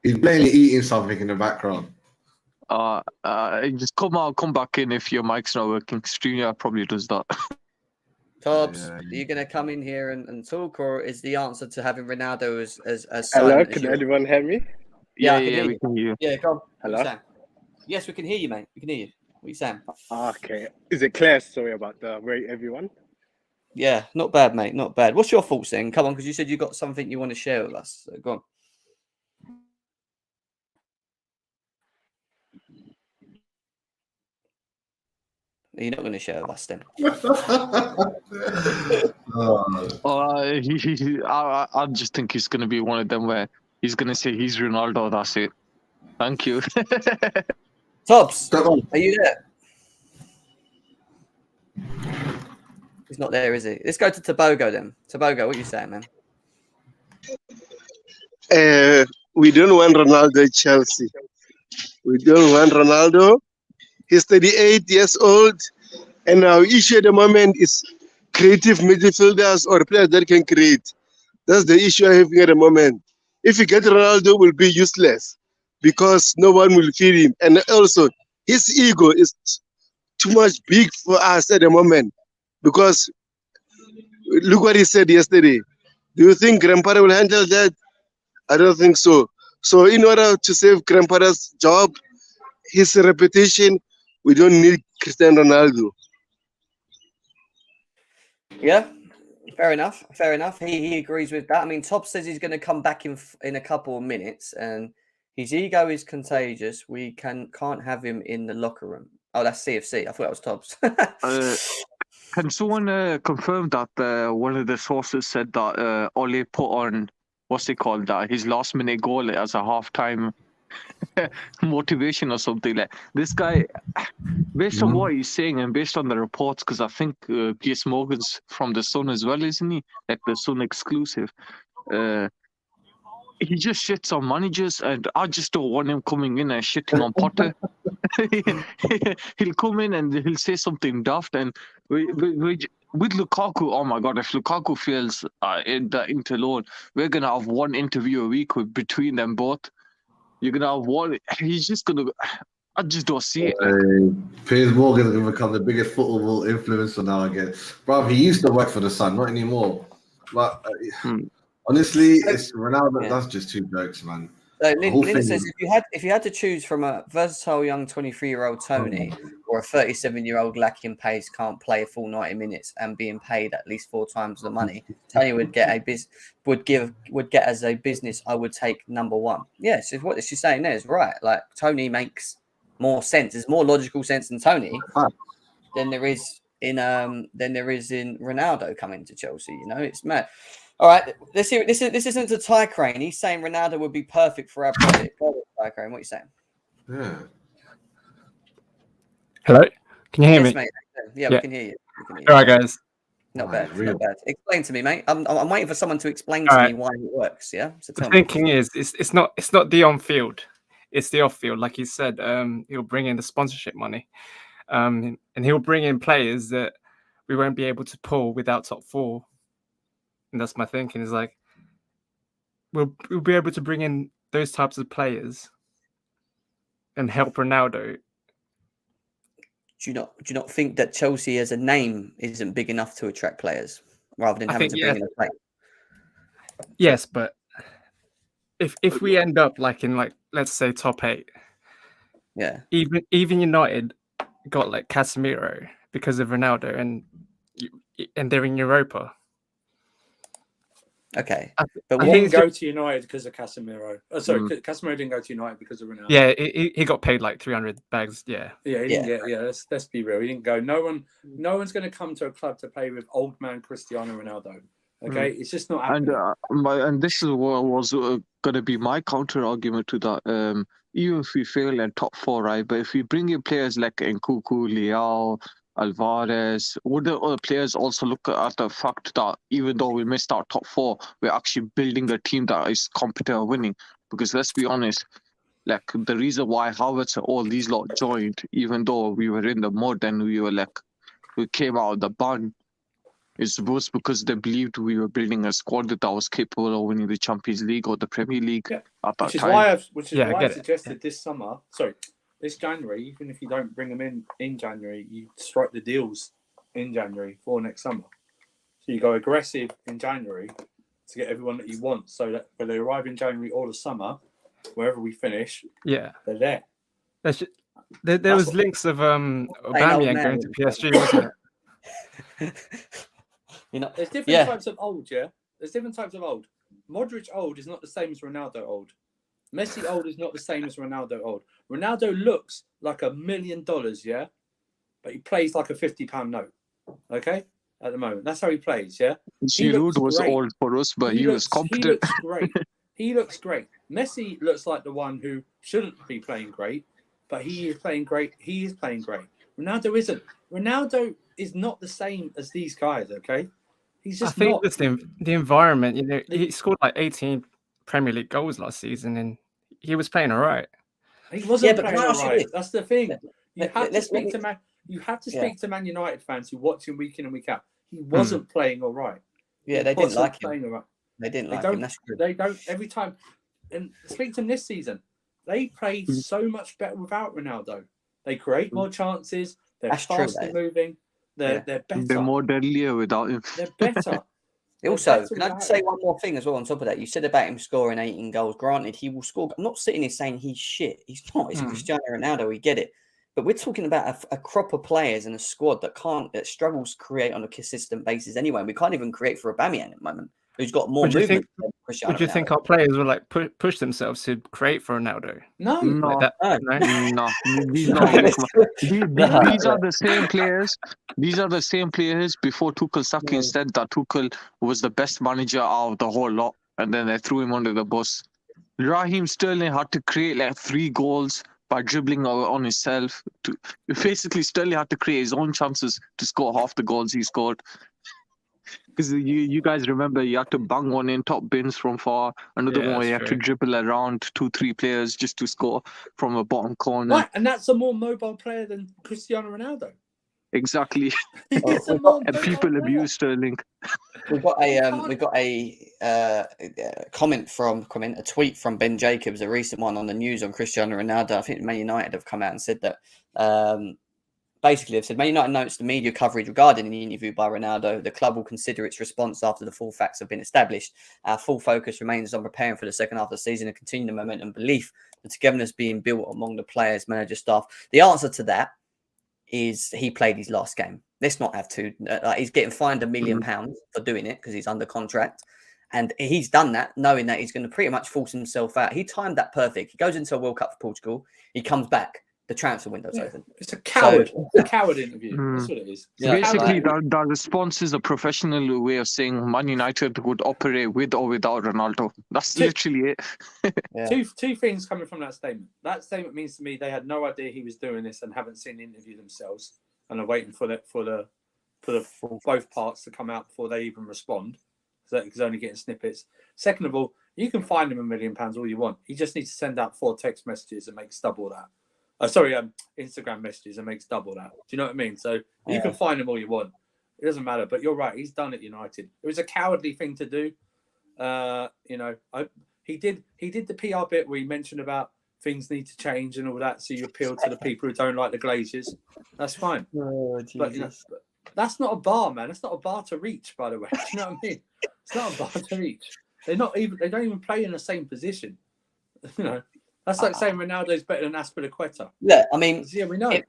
He's plainly eating something in the background. Just come back in if your mic's not working. StreamYard probably does that. Tobbs, are you going to come in here and talk, or is the answer to having Ronaldo as Hello, silent can anyone hear me? Yeah, we can hear you. Yeah, go on. Hello? Yes, we can hear you, mate. We can hear you. What are you saying? Okay. Is it clear? Sorry about the wait, everyone. Yeah, not bad, mate. Not bad. What's your thoughts then? Come on, because you said you got something you want to share with us. So go on. You're not going to share with us then. I just think he's going to be one of them where he's going to say he's Ronaldo. That's it. Thank you. Tobbs, are you there? He's not there, is he? Let's go to Tobago then. Tobago, what are you saying, man? We don't want Ronaldo at Chelsea. We don't want Ronaldo. He's 38 years old, and our issue at the moment is creative midfielders or players that can create. That's the issue I'm having at the moment. If you get Ronaldo, will be useless because no one will feed him. And also, his ego is too much big for us at the moment because look what he said yesterday. Do you think Grandpa will handle that? I don't think so. So in order to save Grandpa's job, his reputation, we don't need Cristiano Ronaldo. Yeah, fair enough. Fair enough. He agrees with that. I mean, Tobbs says he's going to come back in a couple of minutes, and his ego is contagious. We can't have him in the locker room. Oh, that's CFC. I thought that was Tobbs. Can someone confirm that one of the sources said that Ole put on what's it called, that his last minute goal as a halftime motivation or something? Like this guy, based on what he's saying and based on the reports, because I think Piers Morgan's from the Sun as well, isn't he? Like the Sun exclusive. He just shits on managers, and I just don't want him coming in and shitting on Potter. He'll come in and he'll say something daft, and with Lukaku, oh my God, if Lukaku fails in the Inter loan, we're going to have one interview a week between them both. You're going to have one. He's just going to... I just don't see it. Piers Morgan's going to become the biggest football influencer now again. Bro, he used to work for the Sun, not anymore. But honestly, it's Ronaldo. Yeah. That's just two jokes, man. Lynn says if you had to choose from a versatile young 23-year-old Tony or a 37-year-old lacking pace, can't play a full 90 minutes and being paid at least 4 times the money, Tony would get as a business. I would take number one. Yes, what she's saying there is right. Like Tony makes more sense. There's more logical sense in Tony than there is in Ronaldo coming to Chelsea. You know, it's mad. All right, let's hear it. This isn't a Ty Crane. He's saying Ronaldo would be perfect for our project. Go on, Ty Crane, what are you saying? Yeah. Hello, can you hear me? Mate. Yeah, we can hear you. All right, guys. Not bad. Explain to me, mate. I'm waiting for someone to explain to me why it works. Yeah. So the thinking is, it's not the on field, it's the off field. Like he said, he'll bring in the sponsorship money, and he'll bring in players that we won't be able to pull without top 4. And that's my thinking, is like we'll be able to bring in those types of players and help Ronaldo. Do you not think that Chelsea as a name isn't big enough to attract players rather than having to bring in a player? Yes, but if we end up like in let's say top 8, yeah, even United got like Casemiro because of Ronaldo, and they're in Europa. Okay, I but I He think didn't it's go just, to United because of Casemiro. Oh, sorry, Mm. Casemiro didn't go to United because of Ronaldo. yeah, he got paid like 300 bags. Yeah, Yeah, he didn't get. Yeah, let's be real. He didn't go. No one's going to come to a club to play with old man Cristiano Ronaldo. Okay, it's just not And happening. and this is what was going to be my counter argument to that. Even if we fail in top four, right? But if we bring in players like Nkunku, Leao, Alvarez, would the other players also look at the fact that even though we missed our top four, we're actually building a team that is competent and winning? Because let's be honest, like the reason why Havertz and all these lot joined, even though we were in the mud and we came out of the bun, was because they believed we were building a squad that was capable of winning the Champions League or the Premier League Yeah. at that Which is time. why I get it. suggested this summer. Sorry, this January. Even if you don't bring them in January, you strike the deals in January for next summer. So you go aggressive in January to get everyone that you want, so that when they arrive in January or the summer, wherever we finish, yeah. they're there. There was links of Aubameyang man, going to PSG, wasn't it? you know, There's different yeah, types of old, yeah? There's different types of old. Modric old is not the same as Ronaldo old. Messi old is not the same as Ronaldo old. Ronaldo looks like $1 million, yeah? But he plays like a £50 note, okay? At the moment. That's how he plays, yeah? Giroud was great. old for us, but he was He competent. looks great. He looks great. Messi looks like the one who shouldn't be playing great, but he is playing great. He is playing great. Ronaldo isn't. Ronaldo is not the same as these guys, okay? He's I just think not. just the environment. You know, he scored like 18 Premier League goals last season, and he was playing all right. He wasn't but can playing I all ask you right. this? That's the thing. You have to Let speak me- to Man. You have to Yeah. speak to Man United fans who watch him week in and week out. He wasn't playing all right. Yeah, He they didn't wasn't like him. playing all right. They didn't They like don't. him. That's true. They don't. Every time, and speak to them this season. They played so much better without Ronaldo. They create more chances. They're That's true, faster mate. moving. They're better. They're more deadlier without him. They're better. Also, better can I without say him. one more thing as well on top of that? You said about him scoring 18 goals. Granted, he will score. I'm not sitting here saying he's shit. He's not. It's Cristiano Ronaldo. We get it. But we're talking about a crop of players and a squad that struggles to create on a consistent basis anyway. And we can't even create for Aubameyang at the moment, who's got more Would you movement think- than Cristiano Would you Ronaldo. think our players would like push themselves to create for Ronaldo? No. No, Like that? No? no, these No, not let's do it. these are the same players. These are the same players before Tuchel stuck Yeah. said that Tuchel was the best manager out of the whole lot, and then they threw him under the bus. Raheem Sterling had to create like 3 goals by dribbling on himself. Basically, Sterling had to create his own chances to score half the goals he scored. Because you guys remember, you had to bang one in top bins from far. Another Yeah, one, you that's had to true. dribble around 2-3 players just to score from a bottom corner. Right, and that's a more mobile player than Cristiano Ronaldo. Exactly. He's a more And mobile people player. abuse Sterling. We've got a a tweet from Ben Jacobs, a recent one on the news on Cristiano Ronaldo. I think Man United have come out and said that basically they've said Man United notes the media coverage regarding the interview by Ronaldo. The club will consider its response after the full facts have been established. Our full focus remains on preparing for the second half of the season and continue the momentum and belief, the togetherness being built among the players, manager, staff. The answer to that is he played his last game. Let's not have to. He's getting fined £1 million for doing it because he's under contract. And he's done that knowing that he's going to pretty much force himself out. He timed that perfect. He goes into a World Cup for Portugal. He comes back. The transfer window's open. It's a coward. It's a coward interview. That's what it is. Yeah, Basically, the response is a professional way of saying Man United would operate with or without Ronaldo. That's literally it. Yeah. Two things coming from that statement. That statement means to me they had no idea he was doing this and haven't seen the interview themselves and are waiting for the both parts to come out before they even respond. So he's only getting snippets. Second of all, you can find him £1 million all you want. He just needs to send out 4 text messages and makes double that. Instagram messages and makes double that. Do you know what I mean? So you can find him all you want. It doesn't matter. But you're right. He's done at United. It was a cowardly thing to do. He did the PR bit where he mentioned about things need to change and all that. So you appeal to the people who don't like the Glazers. That's fine. Oh, but that's not a bar, man. That's not a bar to reach, by the way. Do you know what I mean? It's not a bar to reach. They don't even play in the same position. That's like saying Ronaldo's better than Aspilicueta. Look, I mean, Yeah, we know.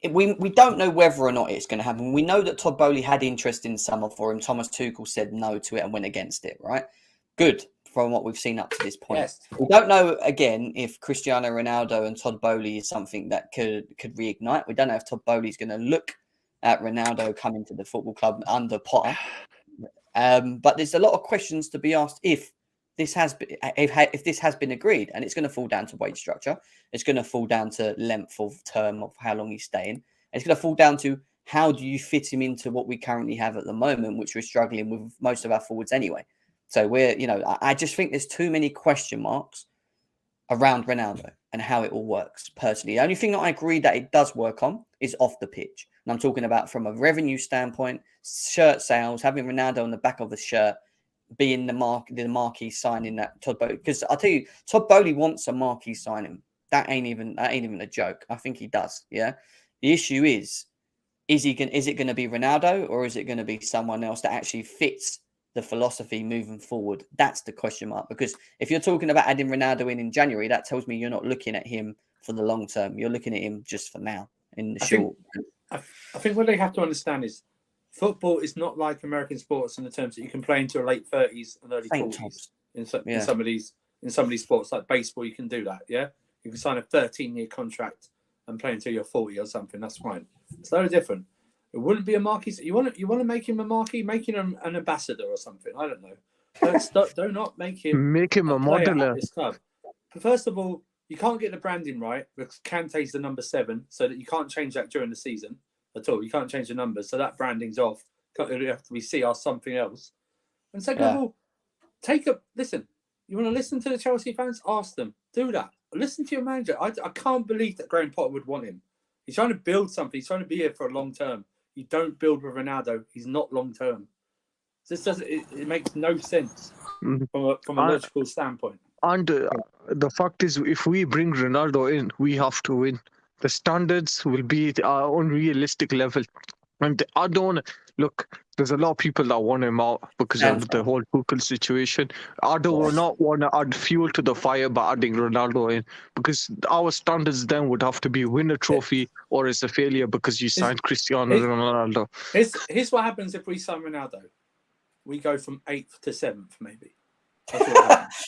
We don't know whether or not it's going to happen. We know that Todd Boehly had interest in summer for him. Thomas Tuchel said no to it and went against it, right? Good from what we've seen up to this point. Yes. We don't know, again, if Cristiano Ronaldo and Todd Boehly is something that could reignite. We don't know if Todd Boehly is going to look at Ronaldo coming to the football club under Potter. But there's a lot of questions to be asked if this has been agreed, and it's going to fall down to wage structure. It's going to fall down to length of term of how long he's staying. It's going to fall down to how do you fit him into what we currently have at the moment, which we're struggling with most of our forwards anyway. So I just think there's too many question marks around Ronaldo and how it all works. Personally, the only thing that I agree that it does work on is off the pitch, and I'm talking about from a revenue standpoint, shirt sales, having Ronaldo on the back of the shirt, being the marquee signing that Todd Boehly, because I'll tell you, Todd Boehly wants a marquee signing. That ain't even a joke. I think he does. Yeah. The issue is it going to be Ronaldo, or is it going to be someone else that actually fits the philosophy moving forward? That's the question mark. Because if you're talking about adding Ronaldo in January, that tells me you're not looking at him for the long term. You're looking at him just for now in the short. I think what they have to understand is football is not like American sports in the terms that you can play into your late 30s and early 40s in some of these sports. Like baseball, you can do that. Yeah, you can sign a 13-year contract and play until you're 40 or something. That's fine. It's a little different. It wouldn't be a marquee. You want to make him a marquee, making him an ambassador or something. I don't know. Do not make him a model at this club. But first of all, you can't get the branding right because Kante's the number 7, so that you can't change that during the season at all. You can't change the numbers, so that branding's off. It have to be CR something else. And second of all, listen. You want to listen to the Chelsea fans? Ask them. Do that. Listen to your manager. I can't believe that Graham Potter would want him. He's trying to build something. He's trying to be here for a long term. You don't build with Ronaldo. He's not long term. This doesn't. It makes no sense from a logical standpoint. And the fact is, if we bring Ronaldo in, we have to win. The standards will be at our unrealistic level. And I don't look. There's a lot of people that want him out because of the whole Tuchel situation. I do not want to add fuel to the fire by adding Ronaldo in, because our standards then would have to be win a trophy or it's a failure because you signed Cristiano Ronaldo. Here's what happens if we sign Ronaldo. We go from 8th to 7th, maybe. That's what happens.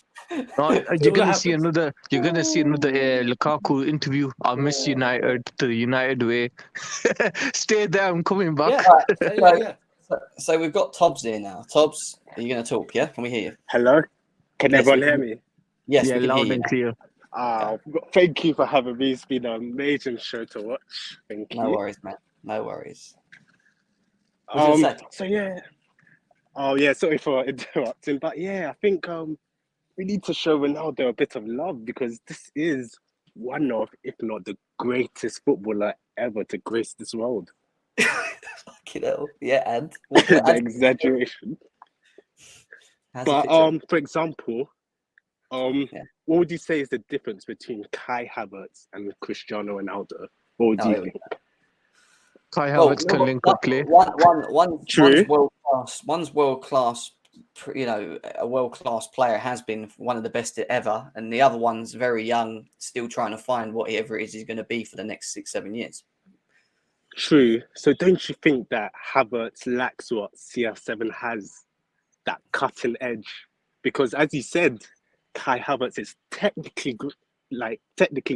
You're gonna see another Lukaku interview. I miss United, the United way. Stay there, I'm coming back. So we've got Tobbs here now. Tobbs, are you going to talk? Yeah, can we hear you? Hello, can everyone hear me? Yes, yeah, we can loud hear and you. clear. Thank you for having me. It's been an amazing show to watch. Thank you. No worries, man. No worries. So yeah. Oh yeah, sorry for interrupting, but yeah, I think we need to show Ronaldo a bit of love because this is one of, if not the greatest footballer ever to grace this world. Yeah, and the exaggeration. But for example, what would you say is the difference between Kai Havertz and Cristiano Ronaldo? What would you think? Kai Havertz can link up play. One's world class. A world class player, has been one of the best ever, and the other one's very young, still trying to find whatever it is he's going to be for the next 6-7 years. True. So don't you think that Havertz lacks what CR7 has, that cutting edge? Because as you said, Kai Havertz is technically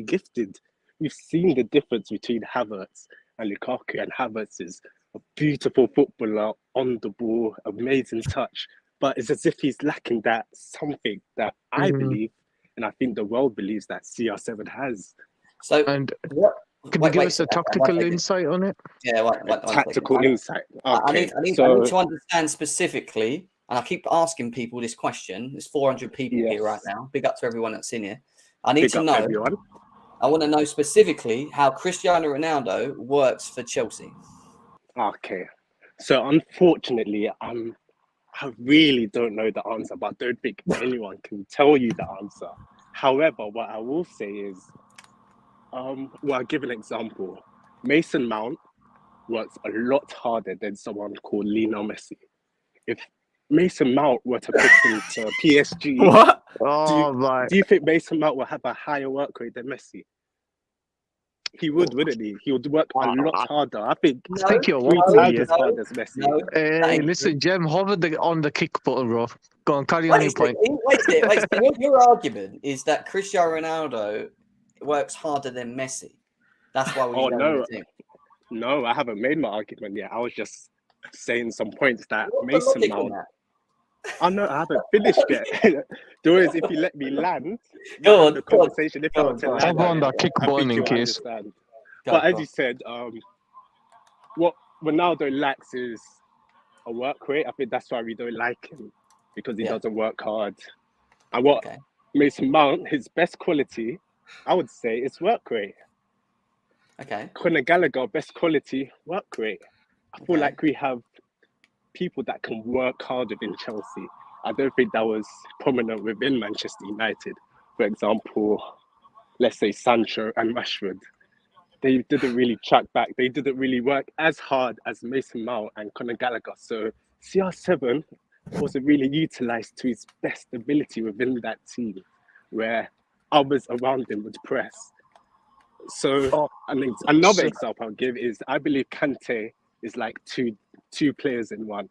gifted. We've seen the difference between Havertz and Lukaku, and Havertz is a beautiful footballer on the ball, amazing touch, but it's as if he's lacking that something that I believe, and I think the world believes, that CR7 has. So, and can you give us a tactical insight on it? Yeah, tactical insight. Okay. I need to understand specifically, and I keep asking people this question. There's 400 people here right now. Big up to everyone that's in here. I need to know. Everyone. I want to know specifically how Cristiano Ronaldo works for Chelsea. Okay. So unfortunately, I really don't know the answer, but I don't think anyone can tell you the answer. However, what I will say is, I'll give an example. Mason Mount works a lot harder than someone called Lionel Messi. If Mason Mount were to pick him to PSG, What? Oh my! do you think Mason Mount will have a higher work rate than Messi? He would, wouldn't he? He would work a lot harder. I think No, I think you're 3 walking times it. as hard as Messi. no. Hey, ain't listen, Jem, hover on the kick button, bro. Go on, carry on your point. Wait. Your argument is that Cristiano Ronaldo works harder than Messi. That's why we Oh, don't no. with him. No, I haven't made my argument yet. I was just saying some points that What's the Mason logic in Mount. that? Oh no, I haven't finished yet. The way is, if you let me land, Go on, the go on. conversation. If Go I on, were to go on. land, Hover on that kick I button think in you'll case. understand. Go, But as go. you said, what Ronaldo lacks is a work rate. I think that's why we don't like him, because he Yeah. doesn't work hard. And what Okay. Mason Mount, his best quality, I would say, is work rate. Okay. Conor Gallagher, best quality, work rate. I feel Okay. like we have people that can work hard within Chelsea. I don't think that was prominent within Manchester United. For example, let's say Sancho and Rashford. They didn't really track back. They didn't really work as hard as Mason Mount and Conor Gallagher. So CR7 wasn't really utilised to his best ability within that team, where others around him would press. So another example I'll give is, I believe Kante is like two players in one,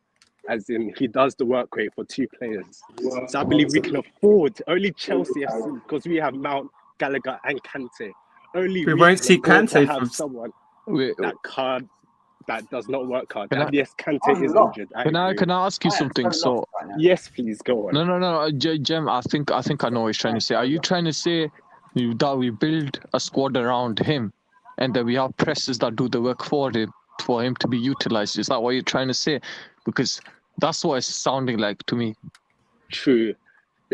as in he does the work rate for 2 players. So I believe we can afford, only Chelsea FC, because we have Mount, Gallagher and Kante. Only We we won't can see afford to Kante have from- someone Wait, that does not work hard. Can And I- yes, Kante I'm is lost. injured. can I ask you I am something? so So lost right now. Yes, please go on. no, Jem, I think I know what he's trying to say. Are you trying to say that we build a squad around him, and that we have presses that do the work for him to be utilized? Is that what you're trying to say? Because that's what it's sounding like to me. True.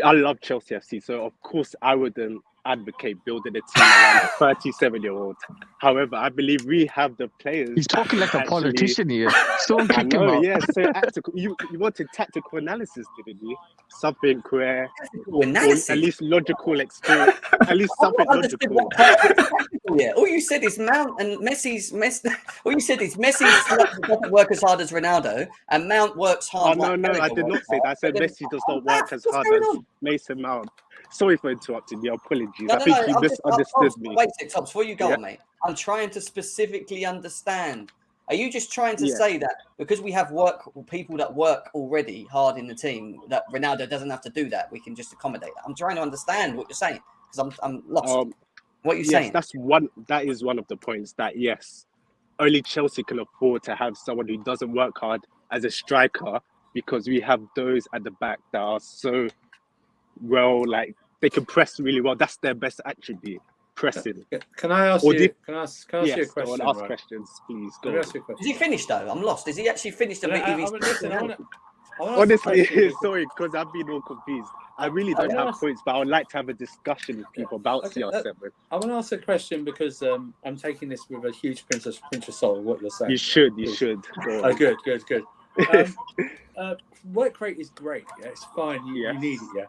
I love Chelsea FC, so of course I wouldn't advocate building a team around a 37-year-old. However, I believe we have the players. He's talking like a actually- politician here. Don't I kick him know, out. yeah. So tactical. You wanted tactical analysis, didn't you? Something where, Tactical or analysis. at least logical experience. At least something I understood logical. what part of it's tactical yet. All you said is Mount and Messi's. All you said is Messi doesn't work as hard as Ronaldo, and Mount works Oh hard. no, like no, I Gallagher did not works say that. I hard. said Then- Messi does not work as What's hard going as on? Mason Mount. Sorry for interrupting you. Apologies. No, I think you I'm just- misunderstood I'm- me. Wait, Tops, before you go Yeah. on, mate. I'm trying to specifically understand. Are you just trying to Yeah. say that because we have people that work already hard in the team, that Ronaldo doesn't have to do that? We can just accommodate that. I'm trying to understand what you're saying because I'm lost. What are you Yes, saying? that is one of the points, that yes, only Chelsea can afford to have someone who doesn't work hard as a striker, because we have those at the back that are so well, like they can press really well. That's their best attribute, pressing. Can I ask Or you? do- Can I ask you a Yes, go question? on, ask right? questions, please. Let Go me on. ask you a Is question. he finished though? I'm lost. Is he actually finished? Listen, I wanna ask a Honestly, question. sorry, because I've been all confused. I really I don't wanna have ask- points, but I would like to have a discussion with people about Okay, CR7. I want to ask a question because I'm taking this with a huge pinch of salt. What you're saying. You should. Please. Go Oh, on. good. Work rate is great. Yeah, it's fine. You Yes. need it. Yeah.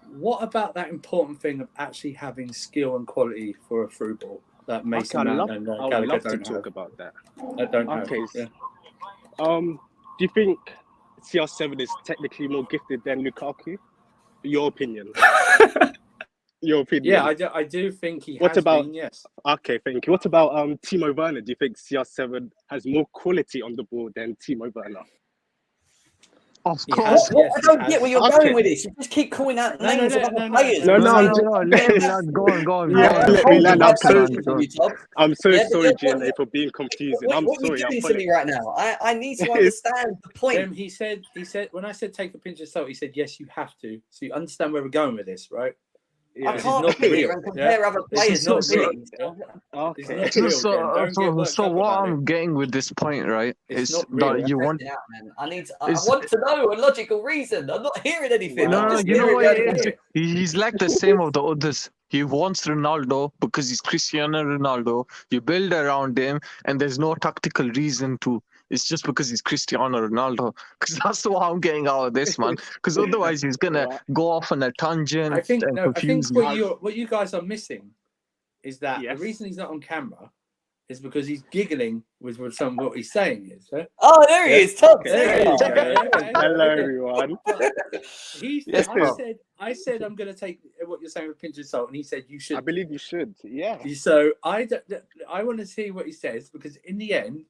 What about that important thing of actually having skill and quality for a through ball that Mason Okay, Mount and I would Gallagher love to don't talk have? about that. I don't have. Okay. Yeah. Do you think CR7 is technically more gifted than Lukaku? Your opinion. Your opinion. Yeah, I do think he What has about- been, yes. Okay, thank you. What about Timo Werner? Do you think CR7 has more quality on the ball than Timo Werner? Of He course. has, yes, I he don't has. get where you're Okay. going with this. You just keep calling out No, names of no, other no, no, players. no, No, no. let him land. Go on. Yeah, go on. let me land. I'm so- I'm so Yeah, but sorry, you're- Jane, for being confusing. What I'm are you sorry. doing to me right now? I need to understand the point. He said when I said take a pinch of salt, he said yes, you have to. So you understand where we're going with this, right? I This is can't not sit here real, and compare other This players is not to real. me. Okay. It's not real, Jen. Don't get worked So up what about I'm getting with this point, right, It's is not real. that you want. Stressing out, man. I It's- want to know a logical reason. I'm not hearing anything. No, I'm No, just you know hearing what the it is? idea. He's like the same of the others. He wants Ronaldo because he's Cristiano Ronaldo. You build around him, and there's no tactical reason to. It's just because he's Cristiano Ronaldo. Because that's what I'm getting out of this, man. Because otherwise, he's gonna go off on a tangent I think and no. I think confuse me. what you guys are missing is that Yes. the reason he's not on camera is because he's giggling with some what he's saying is. Huh? Oh, there he is, Todd. There you go. Hello, everyone. Yes, I said I'm going to take what you're saying with a pinch of salt, and he said you should. I believe you should. Yeah. So I want to see what he says, because in the end,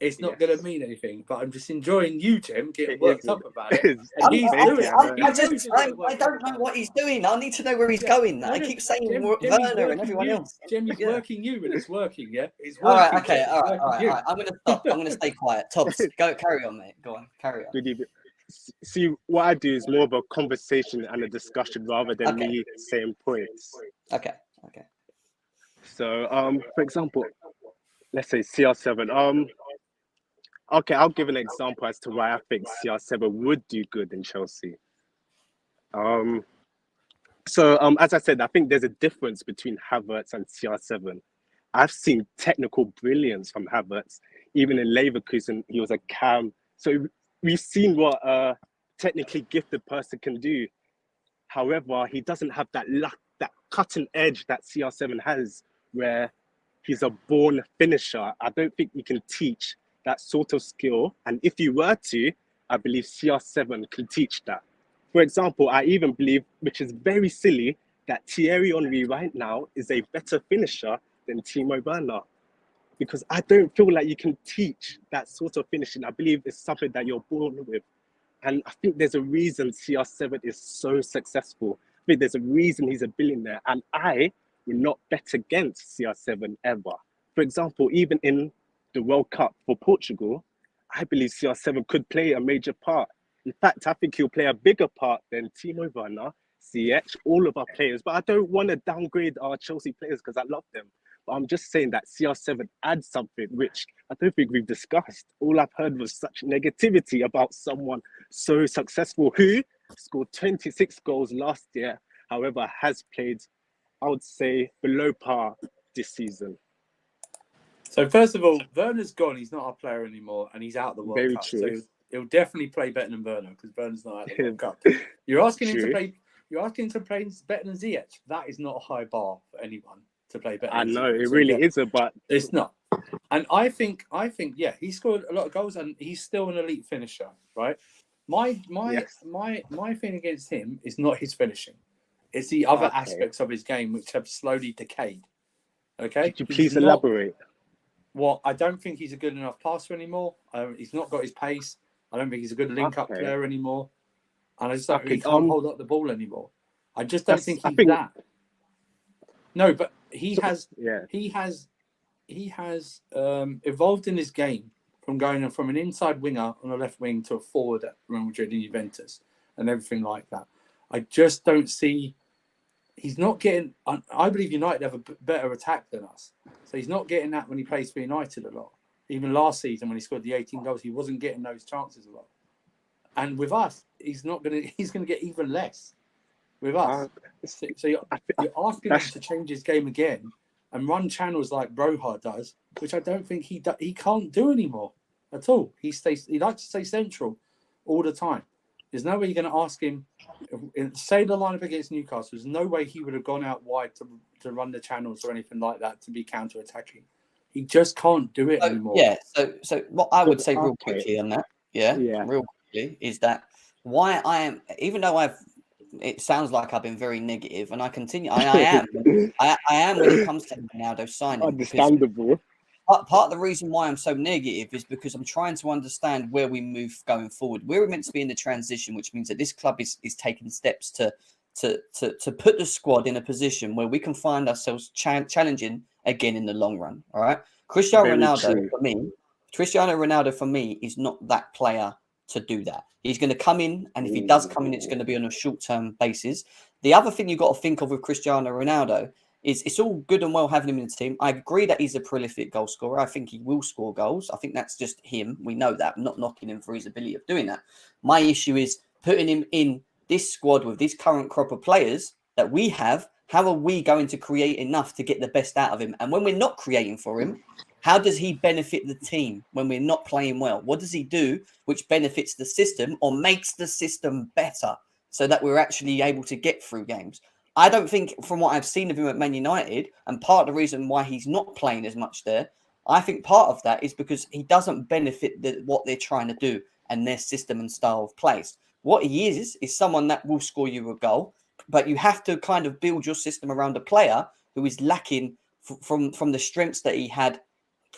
it's not going to mean anything. But I'm just enjoying you, Jim, getting worked up about it. And he's doing it. I don't know what he's doing. I need to know where he's going. I keep saying Werner and everyone else. Jim, he's working you, and it's working. Yeah, it's all working. right. Okay. All right. I'm going to stop. I'm going to stay quiet. Tobbs, carry on, mate. Go on, carry on. Good evening. See, what I do is more of a conversation and a discussion rather than me saying points. Okay. So, for example, let's say CR7. Okay, I'll give an example as to why I think CR7 would do good in Chelsea. As I said, I think there's a difference between Havertz and CR7. I've seen technical brilliance from Havertz. Even in Leverkusen, he was a cam. So we've seen what a technically gifted person can do. However, he doesn't have that cutting edge that CR7 has, where he's a born finisher. I don't think we can teach that sort of skill. And if you were to, I believe CR7 can teach that. For example, I even believe, which is very silly, that Thierry Henry right now is a better finisher than Timo Werner. Because I don't feel like you can teach that sort of finishing. I believe it's something that you're born with. And I think there's a reason CR7 is so successful. I think there's a reason he's a billionaire. And I will not bet against CR7 ever. For example, even in the World Cup for Portugal, I believe CR7 could play a major part. In fact, I think he'll play a bigger part than Timo Werner, Savić, all of our players. But I don't want to downgrade our Chelsea players because I love them. But I'm just saying that CR7 adds something which I don't think we've discussed. All I've heard was such negativity about someone so successful who scored 26 goals last year, however, has played, I would say, below par this season. So first of all, Werner's gone. He's not our player anymore, and he's out of the World Cup. True. So he'll definitely play better than Werner, because Werner's not out of the World Cup. You're asking him to play. You're asking him to play better than Ziyech. That is not a high bar for anyone to play better. I know it really isn't, but it's not. And I think, yeah, he scored a lot of goals, and he's still an elite finisher, right? My thing against him is not his finishing; it's the other aspects of his game which have slowly decayed. Okay, could you please elaborate? Well, I don't think he's a good enough passer anymore. He's not got his pace. I don't think he's a good link-up player anymore. And I just don't think he can't hold up the ball anymore. I just don't think he's that. No, but he has evolved in his game from going from an inside winger on the left wing to a forward at Real Madrid and Juventus and everything like that. I just don't see... He's not getting... I believe United have a better attack than us. So he's not getting that when he plays for United a lot. Even last season when he scored the 18 goals, he wasn't getting those chances a lot. And with us, he's going to get even less with us. So you're asking him to change his game again and run channels like Broha does, which I don't think he can't do anymore at all. He likes to stay central all the time. There's no way you're going to ask him, say the lineup against Newcastle, there's no way he would have gone out wide to run the channels or anything like that to be counter-attacking. He just can't do it anymore. Yeah, so what I would say real quickly on that, real quickly, is that why I am, even though it sounds like I've been very negative, and I continue, I am when it comes to Ronaldo signing. Understandable. Part of the reason why I'm so negative is because I'm trying to understand where we move going forward. We're meant to be in the transition, which means that this club is taking steps to put the squad in a position where we can find ourselves challenging again in the long run. All right, Cristiano Ronaldo for me is not that player to do that. He's going to come in, and if he does come in, it's going to be on a short-term basis. The other thing you've got to think of with Cristiano Ronaldo is it's all good and well having him in the team. I agree that he's a prolific goal scorer. I think he will score goals. I think that's just him. We know that. I'm not knocking him for his ability of doing that. My issue is putting him in this squad with this current crop of players that we have. How are we going to create enough to get the best out of him? And when we're not creating for him, how does he benefit the team when we're not playing well? What does he do which benefits the system or makes the system better so that we're actually able to get through games? I don't think, from what I've seen of him at Man United, and part of the reason why he's not playing as much there, I think part of that is because he doesn't benefit what they're trying to do and their system and style of play. What he is someone that will score you a goal, but you have to kind of build your system around a player who is lacking from the strengths that he had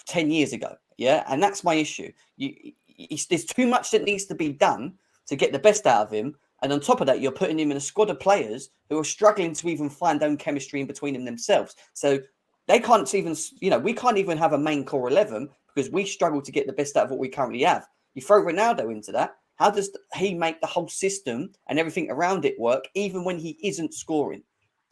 10 years ago. Yeah, and that's my issue. There's too much that needs to be done to get the best out of him. And on top of that, you're putting him in a squad of players who are struggling to even find their own chemistry in between them themselves. So they can't even, we can't even have a main core 11 because we struggle to get the best out of what we currently have. You throw Ronaldo into that. How does he make the whole system and everything around it work, even when he isn't scoring?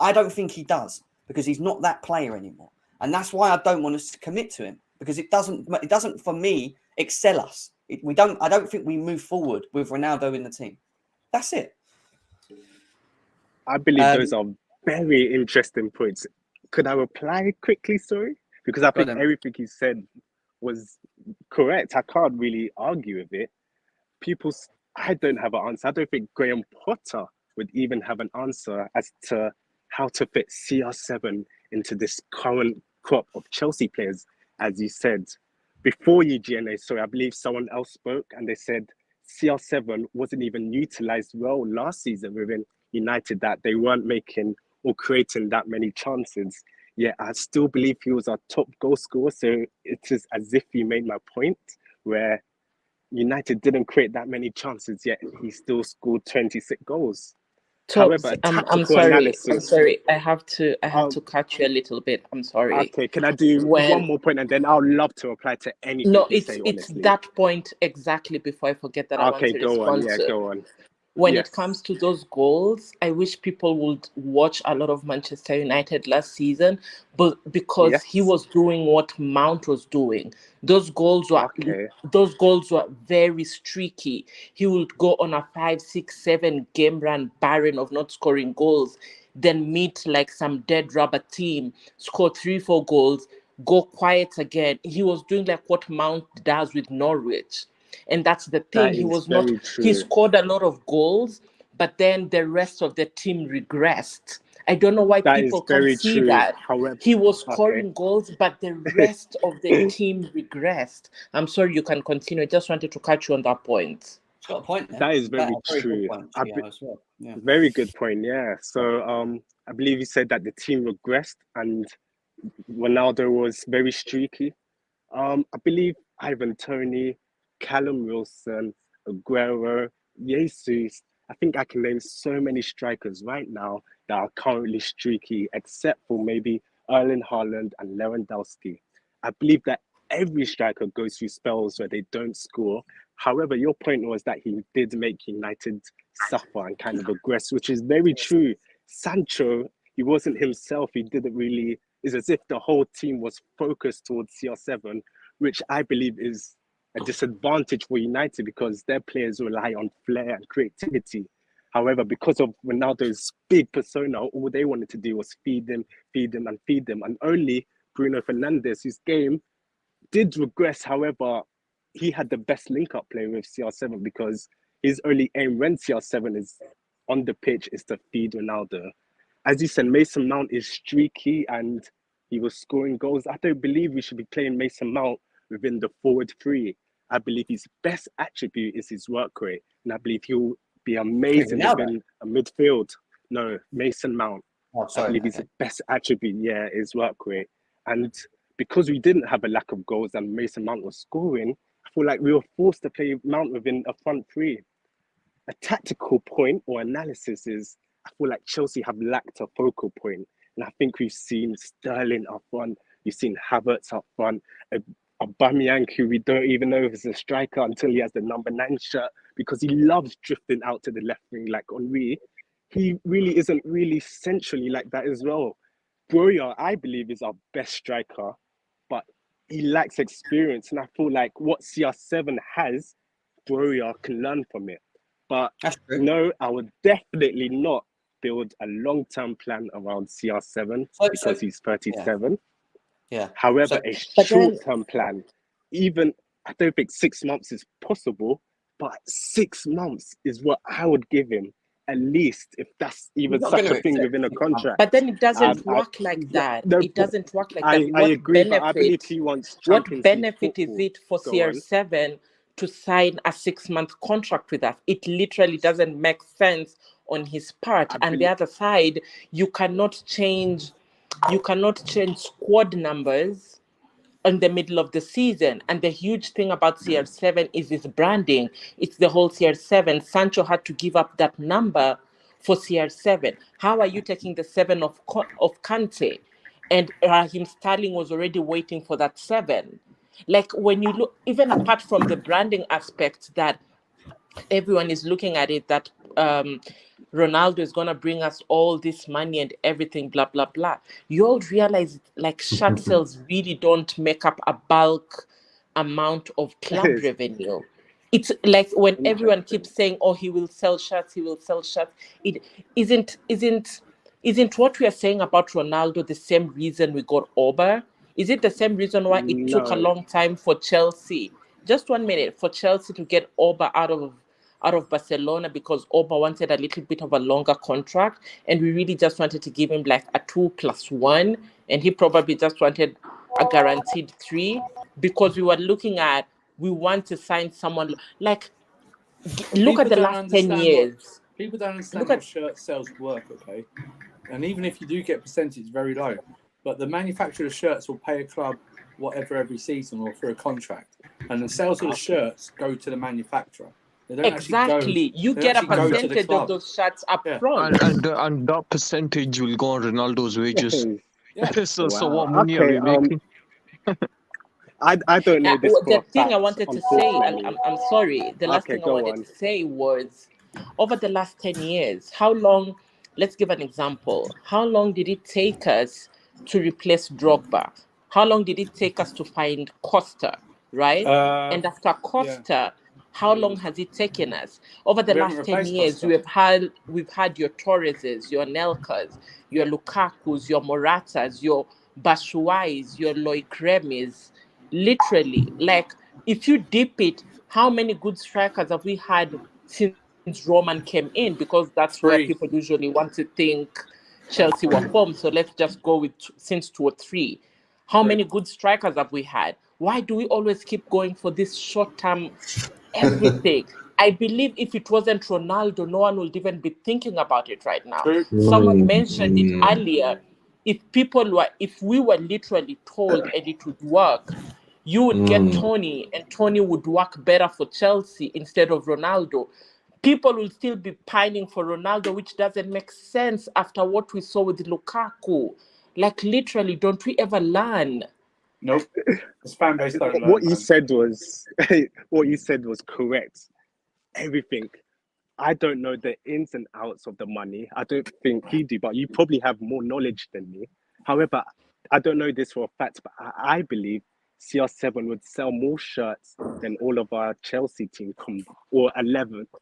I don't think he does because he's not that player anymore. And that's why I don't want us to commit to him, because it doesn't for me, excel us. I don't think we move forward with Ronaldo in the team. That's it. I believe those are very interesting points. Could I reply quickly, sorry? Because I think everything he said was correct. I can't really argue with it. I don't have an answer. I don't think Graham Potter would even have an answer as to how to fit CR7 into this current crop of Chelsea players, as you said. Before you, GNA, sorry, I believe someone else spoke and they said CR7 wasn't even utilised well last season within United, that they weren't making or creating that many chances. Yet I still believe he was our top goal scorer. So it is as if you made my point, where United didn't create that many chances, yet he still scored 26 goals. Tops, However, I'm sorry. I'm sorry. I have to cut you a little bit. I'm sorry. Okay, can I do one more point and then I'll love to reply to anything No, you say, it's honestly. that point exactly before I forget that I want to respond to. Go on. When it comes to those goals, I wish people would watch a lot of Manchester United last season, but because he was doing what Mount was doing. Those goals were very streaky. He would go on a 5, 6, 7 game run barren of not scoring goals, then meet like some dead rubber team, score 3, 4 goals, go quiet again. He was doing like what Mount does with Norwich. And that's the thing. He scored a lot of goals, but then the rest of the team regressed. I don't know why people can't see that. However, he was scoring goals, but the rest of the team regressed. I'm sorry, you can continue. I just wanted to catch you on that point. It's got a point there. That is very true. Very good point, yeah. So I believe you said that the team regressed and Ronaldo was very streaky. I believe Ivan Toney, Callum Wilson, Aguero, Jesus. I think I can name so many strikers right now that are currently streaky, except for maybe Erling Haaland and Lewandowski. I believe that every striker goes through spells where they don't score. However, your point was that he did make United suffer and kind of regress, which is very true. Sancho, he wasn't himself. He didn't really. It's as if the whole team was focused towards CR7, which I believe is a disadvantage for United because their players rely on flair and creativity. However, because of Ronaldo's big persona, all they wanted to do was feed them. And only Bruno Fernandes, whose game did regress. However, he had the best link-up play with CR7 because his only aim when CR7 is on the pitch is to feed Ronaldo. As you said, Mason Mount is streaky and he was scoring goals. I don't believe we should be playing Mason Mount within the forward three. I believe his best attribute is his work rate. And I believe he'll be amazing within a midfield. No, Mason Mount. I believe his best attribute, is work rate. And because we didn't have a lack of goals and Mason Mount was scoring, I feel like we were forced to play Mount within a front three. A tactical point or analysis is, I feel like Chelsea have lacked a focal point. And I think we've seen Sterling up front, we've seen Havertz up front, Aubameyang, who we don't even know if he's a striker until he has the number 9 shirt, because he loves drifting out to the left wing like Henry. He really isn't really centrally like that as well. Broja, I believe, is our best striker, but he lacks experience. And I feel like what CR7 has, Broja can learn from it. But no, I would definitely not build a long-term plan around CR7 because he's 37. Yeah. However, a short-term plan, even I don't think 6 months is possible, but 6 months is what I would give him. at least, if that's even not such gonna a thing accept within a it. contract. But then it doesn't I- work like that. no, It doesn't work like I that. What agree, but I believe benefit? he wants What Champions League benefit is football. it for Go on. CR7 to sign a 6-month contract with us? It literally doesn't make sense on his part. I And the believe- other side, you cannot change squad numbers in the middle of the season. And the huge thing about CR7 is his branding. It's the whole CR7. Sancho had to give up that number for CR7. How are you taking the 7 of Kante? And Raheem Sterling was already waiting for that 7. Like, when you look, even apart from the branding aspect that everyone is looking at it, that Ronaldo is going to bring us all this money and everything, blah, blah, blah. You all realize, like, shirt sales really don't make up a bulk amount of club revenue. It's like when everyone keeps saying, oh, he will sell shirts, it isn't what we are saying about Ronaldo the same reason we got Oba? Is it the same reason why it took a No. long time for Chelsea? Just 1 minute, for Chelsea to get Oba out of Barcelona, because Oba wanted a little bit of a longer contract, and we really just wanted to give him like a 2+1, and he probably just wanted a guaranteed 3, because we want to sign someone like, look at the last 10 years. People don't understand how shirt sales work, okay? And even if you do get percentage, very low. But the manufacturer of shirts will pay a club whatever every season or for a contract. And the sales of the shirts go to the manufacturer. They don't Exactly. You they get a actually go to the percentage of club. those shirts up Yeah. front. And that percentage will go on Ronaldo's wages. Yeah. So Wow. what money are Okay, we making? I don't know this for The a thing I fact, wanted to say, and unfortunately. I'm sorry, the last Okay, thing I go wanted on. to say was, over the last 10 years, how long, let's give an example, how long did it take us to replace Drogba? How long did it take us to find Costa, right? And after Costa, how long has it taken us? Over the We haven't last 10 replaced years, Costa. we've had your Torreses, your Nelkas, your Lukakus, your Moratas, your Bashuais, your Loikremis. Literally, like, if you dip it, how many good strikers have we had since Roman came in? Because that's where 3. people usually want to think Chelsea were formed. So let's just go with since 2 or 3. How many good strikers have we had? Why do we always keep going for this short-term everything? I believe if it wasn't Ronaldo, no one would even be thinking about it right now. True. Someone mentioned it earlier. If we were literally told and it would work, you would get Tony, and Tony would work better for Chelsea instead of Ronaldo. People will still be pining for Ronaldo, which doesn't make sense after what we saw with Lukaku. Like, literally, don't we ever learn? Nope. This fan base don't learn. What you man. said was correct. Everything. I don't know the ins and outs of the money. I don't think you do, but you probably have more knowledge than me. However, I don't know this for a fact, but I believe CR7 would sell more shirts than all of our Chelsea team or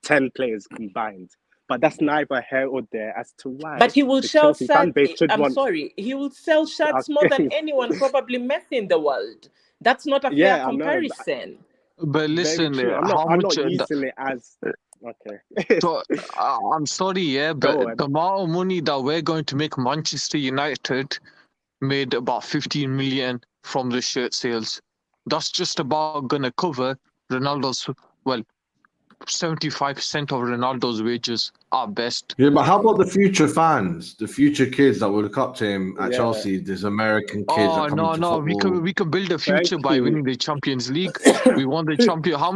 10 players combined. But that's neither here or there as to why. But he will the sell Chelsea fan shirts. base should I'm want. sorry, he will sell shirts more than anyone probably met in the world. That's not a fair Yeah, I know. comparison. But Very listen, true. I'm how not much? using it as okay. So, I'm sorry, yeah, Go but on. the amount of money that we're going to make Manchester United made about 15 million from the shirt sales. That's just about going to cover Ronaldo's, 75% of Ronaldo's wages at best. Yeah, but how about the future fans, the future kids that will look up to him at Yeah. Chelsea? There's American kids that come into football. We can build a future Thank by you. winning the Champions League. We won the champion. How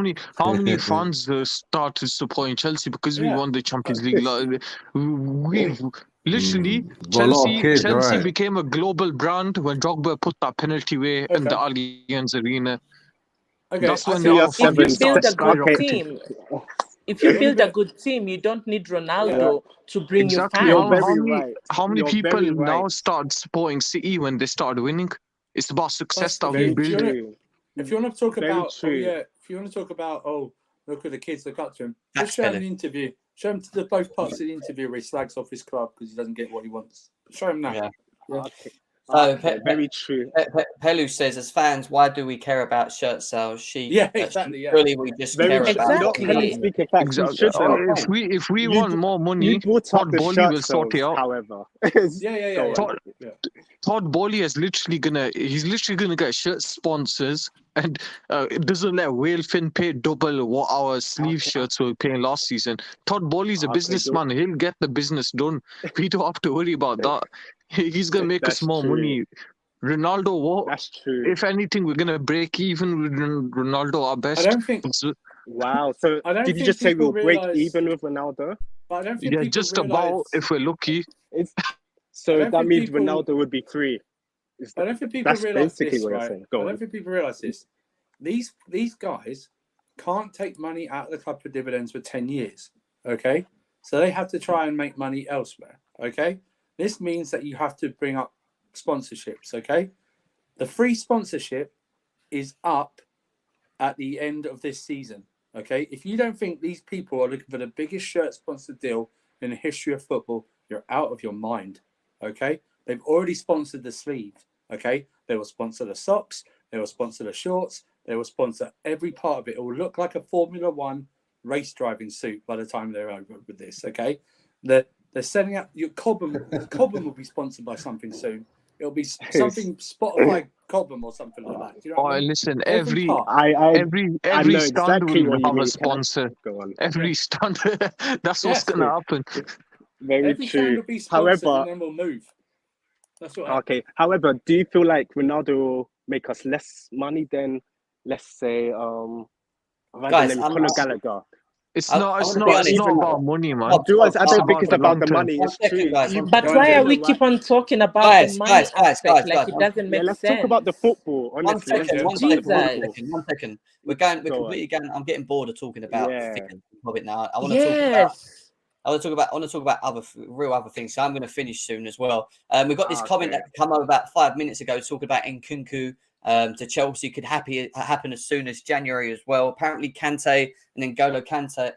many fans started supporting Chelsea because we won the Champions League? We literally Got a lot of kids, Chelsea right? became a global brand when Drogba put that penalty away in the Allianz Arena. Okay. That's when If the you funding build started a good skyrocketing. team, if you build a good team, you don't need Ronaldo to bring you Exactly. You're fans. very right. How many You're people very now right. start supporting City when they start winning? It's about success that we Very build. true. If you want to talk Very about, true. if you want to talk about, look at the kids look up to him. That's Just show him better. the interview. Show him to the both parts of the interview where he slags off his club because he doesn't get what he wants. Show him that. Yeah. Yeah. Okay. So very true. Pelu says, as fans, why do we care about shirt sales? Yeah, exactly. Yeah. Surely we just Very care true. about. Not Helen speaking facts. Exactly. Shouldn't. If we You want more money, You brought up Todd the Bowley shirt will sort sales, it out. however. Yeah. Todd, Yeah. Todd Bowley is literally gonna get shirt sponsors, and it doesn't let Whale Finn pay double what our sleeve shirts were paying last season. Todd Bowley's a businessman; he'll get the business done. We don't have to worry about that. He's gonna make us That's more true. money. Ronaldo, what? That's true. If anything, we're gonna break even with Ronaldo at best. I don't think. Wow. So I don't did you think just say we'll people break realise- even with Ronaldo? But I don't think Yeah, people just realise. about if we're lucky. It's, I so don't that think means people- Ronaldo would be free. I don't think people That's realise basically this, what you're right? saying. Go I on. don't think people realise this. These guys can't take money out of the club for dividends for 10 years. Okay, so they have to try and make money elsewhere. Okay, this means that you have to bring up sponsorships. Okay, the free sponsorship is up at the end of this season. Okay, if you don't think these people are looking for the biggest shirt sponsored deal in the history of football, you're out of your mind. Okay, they've already sponsored the sleeve. Okay, they will sponsor the socks, they will sponsor the shorts, they will sponsor every part of it. It will look like a Formula One race driving suit by the time they're over with this. Okay, they're setting up your Cobham. Cobham will be sponsored by something soon. It'll be something Spotify Cobham or something like that. Do you know what I mean? Listen, Every every part. I every know stand exactly will what you have a mean. sponsor. Go on. Every stand, that's what's Yes. gonna happen. Very Every stand true. will be sponsored However, and then we'll move. That's what happens. okay. However, do you feel like Ronaldo will make us less money than, let's say, Guys, Conor Gallagher? It's I not. It's wanna not. be It's honest. not about money, man. Stop, Do us, stop, I stop. don't think it's about the money. One It's second, true. guys. You- But Go on, why Jay. are we keep on talking about the money aspect like it doesn't make let's sense? talk about the football. Honestly, One second, let's talk about the Jesus. football. One second. We're completely Go on. going. I'm getting bored of talking about Yeah. figures of it now. I want to talk about. Yes. I want to talk about other things. So I'm going to finish soon as well. We've got this comment Okay. that come over about 5 minutes ago talking about Nkunku to Chelsea could happen as soon as January as well. Apparently Kante and then Kante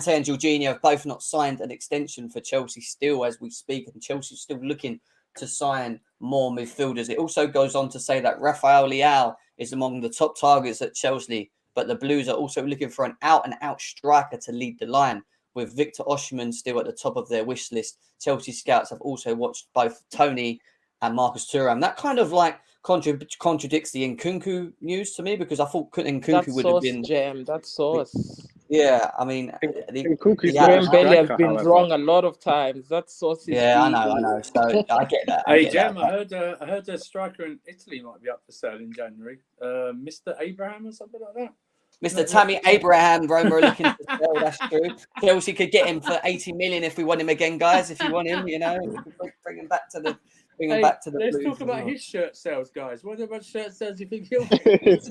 and Jorginho have both not signed an extension for Chelsea still as we speak, and Chelsea's still looking to sign more midfielders. It also goes on to say that Rafael Leao is among the top targets at Chelsea, but the Blues are also looking for an out-and-out striker to lead the line, with Victor Osimhen still at the top of their wish list. Chelsea scouts have also watched both Tony and Marcus Thuram. That kind of like contradicts the Nkunku news to me, because I thought Nkunku That's would have sauce, been. Jam. That's sauce. Yeah, I mean, Nkunku's yeah, not a Dembele has striker, been however. wrong a lot of times. That sauce is yeah, I really... know. So I get that. I Hey, get Jem, that. I heard a striker in Italy might be up for sale in January. Mr. Abraham or something like that. Mr. Tammy Abraham, Roma are looking to sell. That's true. Chelsea could get him for 80 million if we want him again, guys. If you want him, we could bring him back to the. Let's Blues talk as about well. his shirt sales, guys. What about shirt sales? Do you think he'll get?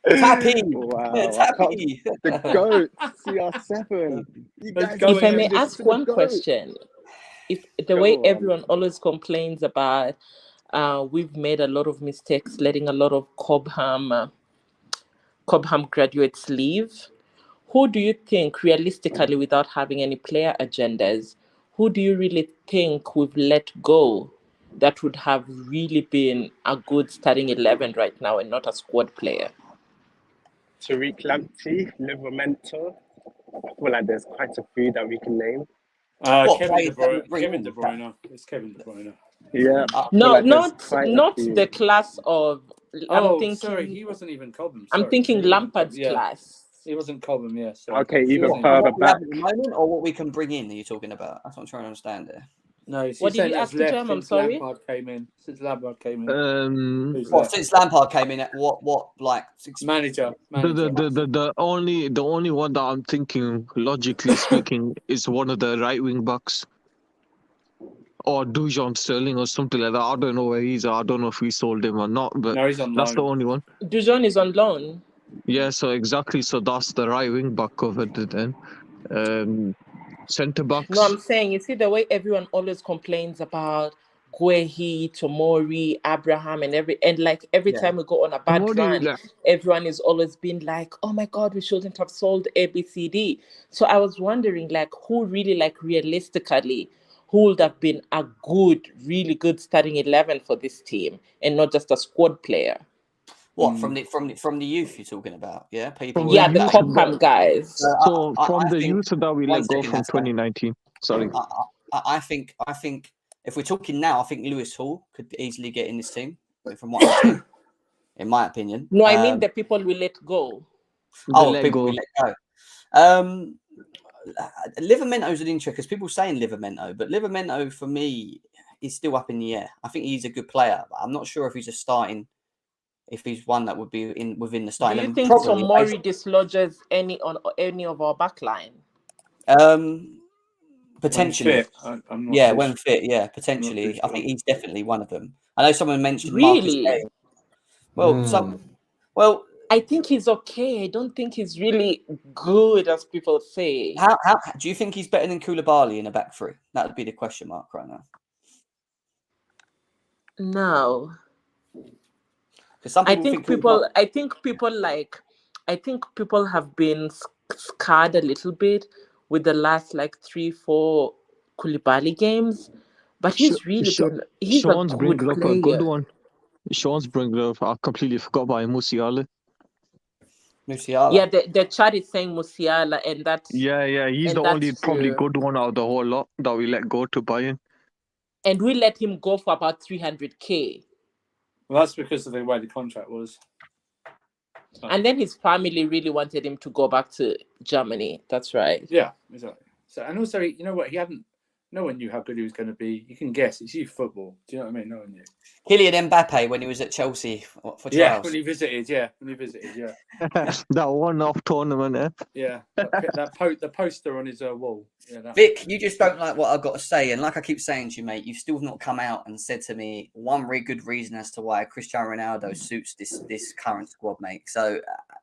Tappy. Wow. Tappy. The GOAT, CR7. You Let's guys go are If I in. may giving this ask to the one GOAT. question, if the Go way on. everyone always complains about, we've made a lot of mistakes, letting a lot of Cobham graduates leave. Who do you think, realistically, without having any player agendas, who do you really think we've let go that would have really been a good starting 11 right now and not a squad player? Tariq Lamptey, Livramento. I feel like there's quite a few that we can name. What Kevin players De that we Bruyne. bring Kevin in? De Bruyne. It's Kevin De Bruyne. Yeah. I feel No, like there's quite a not few. the class of. Oh, I'm thinking. sorry, he wasn't even Cobham. I'm Sorry. thinking He wasn't Lampard's Cobham. Yeah, class. he wasn't Cobham. Yeah, sorry. Okay, He even wasn't further What we have back. at the moment, or what we can bring in? Are you talking about? That's what I'm trying to understand there. No, he's What did saying you that's ask, left Jam? I'm since sorry. Lampard came in. Who's Well, left? since Lampard came in, at what like Manager. The only one that I'm thinking, logically speaking, is one of the right wing backs, or Dujon Sterling or something like that. I don't know where he's at. I don't know if we sold him or not, but No, he's on that's the loan. only one. Dujon is on loan. Yeah, so exactly. So that's the right wing back covered then. Centre backs. No, I'm saying, you see the way everyone always complains about Guehi, Tomori, Abraham, and every time we go on a bad Tomori, run, like- everyone is always been like, "Oh my God, we shouldn't have sold ABCD." So I was wondering, like, who really, like, realistically, who would have been a good, really good starting 11 for this team and not just a squad player. What from the youth you're talking about? Yeah, people. From Yeah, the the youth, Cobham guys. so from I the think youth that we one let go second, from that's fine. 2019. Sorry. I think if we're talking now, I think Lewis Hall could easily get in this team. From what I've seen, in my opinion. No, I mean the people we let go. People we let go. Livamento's an interest because people saying Livamento, but Livamento for me is still up in the air. I think he's a good player, but I'm not sure if he's if he's one that would be within the starting. Do you think Tomori dislodges any of our backline? Potentially. When fit, yeah, potentially. I think he's definitely one of them. I know someone mentioned Marcus Gay. Well, I think he's okay. I don't think he's really good, as people say. How do you think he's better than Koulibaly in a back three? That would be the question mark right now. No. Because some people I think people have been scarred a little bit with the last 3-4 Koulibaly games, but he's really he's Sean's a good bringing up player. a good one. Sean's bringing up. I completely forgot about Musiala. Yeah, the chat is saying Musiala, and that's he's the only probably good one out of the whole lot that we let go to Bayern. And we let him go for about 300k. Well, that's because of the way the contract was. And then his family really wanted him to go back to Germany. That's right. Yeah, exactly. So, and also, you know what? No one knew how good he was going to be. You can guess. It's youth football. Do you know what I mean? No one knew. Kylian Mbappe when he was at Chelsea for trials. Yeah, when he visited. That one-off tournament, eh? Yeah, the poster on his wall. Yeah, Vic, you just don't like what I've got to say. And like I keep saying to you, mate, you've still not come out and said to me one really good reason as to why Cristiano Ronaldo suits this current squad, mate. So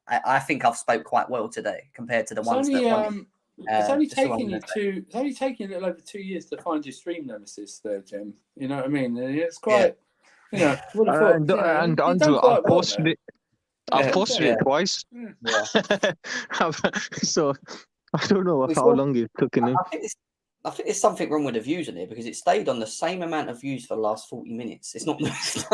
I think I've spoke quite well today compared to the ones that won. It's only taking you a little over 2 years to find your stream nemesis there, Jim. You know what I mean? It's quite, and Andrew, I've posted it. I've posted it twice. Yeah. So I don't know how long it's taken him. I think there's something wrong with the views in here because it stayed on the same amount of views for the last 40 minutes. It's not unless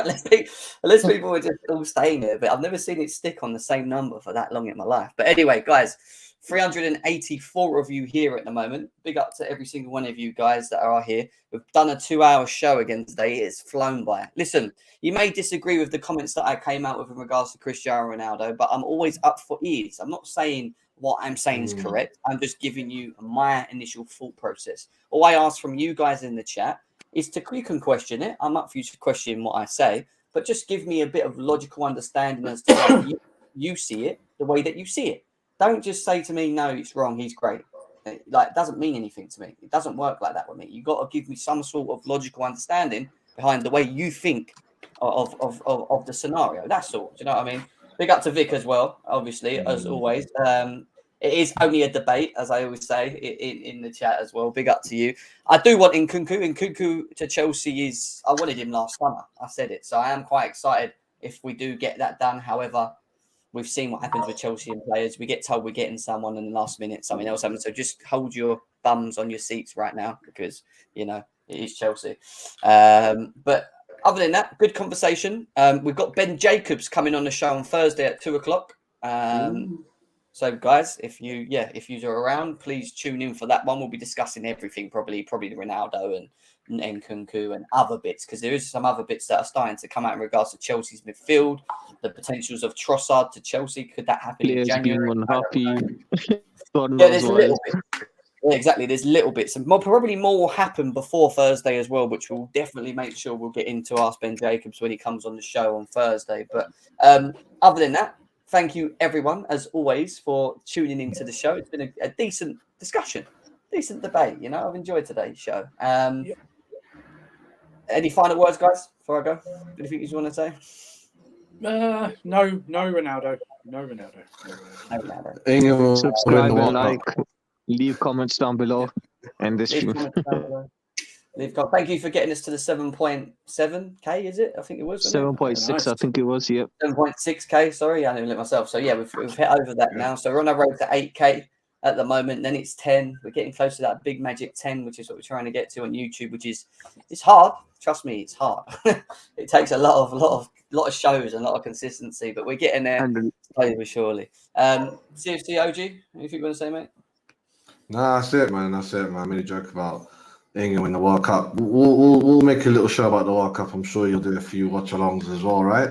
people are just all staying there, but I've never seen it stick on the same number for that long in my life. But anyway, guys, 384 of you here at the moment. Big up to every single one of you guys that are here. We've done a 2-hour show again today. It's flown by. Listen, you may disagree with the comments that I came out with in regards to Cristiano Ronaldo, but I'm always up for ears. I'm not saying what I'm saying is correct. I'm just giving you my initial thought process. All I ask from you guys in the chat is you can question it. I'm up for you to question what I say, but just give me a bit of logical understanding as to how you see it, the way that you see it. Don't just say to me, no, it's wrong, he's great. It doesn't mean anything to me. It doesn't work like that with me. You've got to give me some sort of logical understanding behind the way you think of the scenario. That's all. Do you know what I mean? Big up to Vic as well, obviously, as always. It is only a debate, as I always say in the chat as well. Big up to you. I do want Nkunku to Chelsea. I wanted him last summer. I said it. So I am quite excited if we do get that done. However, we've seen what happens with Chelsea and players. We get told we're getting someone in the last minute, something else happens. So just hold your bums on your seats right now because, it is Chelsea. But other than that, good conversation. We've got Ben Jacobs coming on the show on Thursday at 2:00. So guys, if you're around, please tune in for that one. We'll be discussing everything, probably the Ronaldo and Nkunku and other bits, because there is some other bits that are starting to come out in regards to Chelsea's midfield, the potentials of Trossard to Chelsea. Could that happen in January? Being unhappy. There's a little bit. Yeah, exactly. There's little bits, and probably more will happen before Thursday as well, which we'll definitely make sure we'll get into. Ask Ben Jacobs when he comes on the show on Thursday. But other than that, thank you everyone, as always, for tuning into the show. It's been a decent discussion, decent debate. I've enjoyed today's show. Any final words, guys, before I go? Anything you want to say? No Ronaldo. No Ronaldo. Subscribe and like. Leave comments down below and this stream. Thank you for getting us to the 7.7k, is it? I think it was 7.6. Nice. I think it was. Yep. 7.6k. Sorry, I didn't look myself. So yeah, we've hit over that now. So we're on our road to 8k. at the moment. Then it's 10. We're getting close to that big magic 10, which is what we're trying to get to on YouTube, which is it's hard. Trust me, it's hard. It takes a lot of shows and a lot of consistency, but we're getting there slowly but surely. CFC OG, anything you want to say, mate? Nah, that's it, man. That's it, man. I made a joke about England win the World Cup. We'll make a little show about the World Cup. I'm sure you'll do a few watch-alongs as well, right?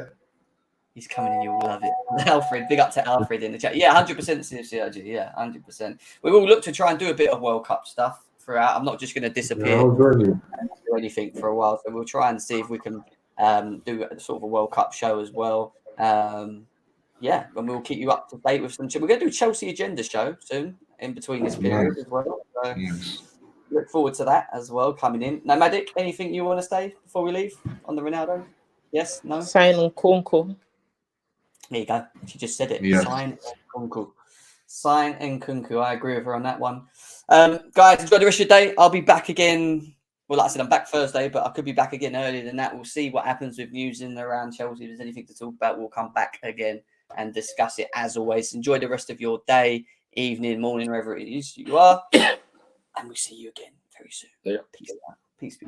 He's coming and you'll love it. Alfred, big up to Alfred in the chat. Yeah, 100% CFC OG. Yeah, 100%. We will look to try and do a bit of World Cup stuff throughout. I'm not just going to disappear and do anything for a while. So we'll try and see if we can do a sort of a World Cup show as well. Yeah, and we'll keep you up to date with some. We're going to do Chelsea Agenda show soon in between this period as well. So look forward to that as well coming in. Now, Madik, anything you want to say before we leave on the Ronaldo? Yes? No? Sign on Kunku. There you go. She just said it. Yeah. Sign Nkunku. Sign Nkunku. I agree with her on that one. Guys, enjoy the rest of your day. I'll be back again. Well, like I said, I'm back Thursday, but I could be back again earlier than that. We'll see what happens with news in and around Chelsea. If there's anything to talk about, we'll come back again and discuss it as always. Enjoy the rest of your day, evening, morning, wherever it is you are. And we'll see you again very soon. Yeah. Peace out. Peace.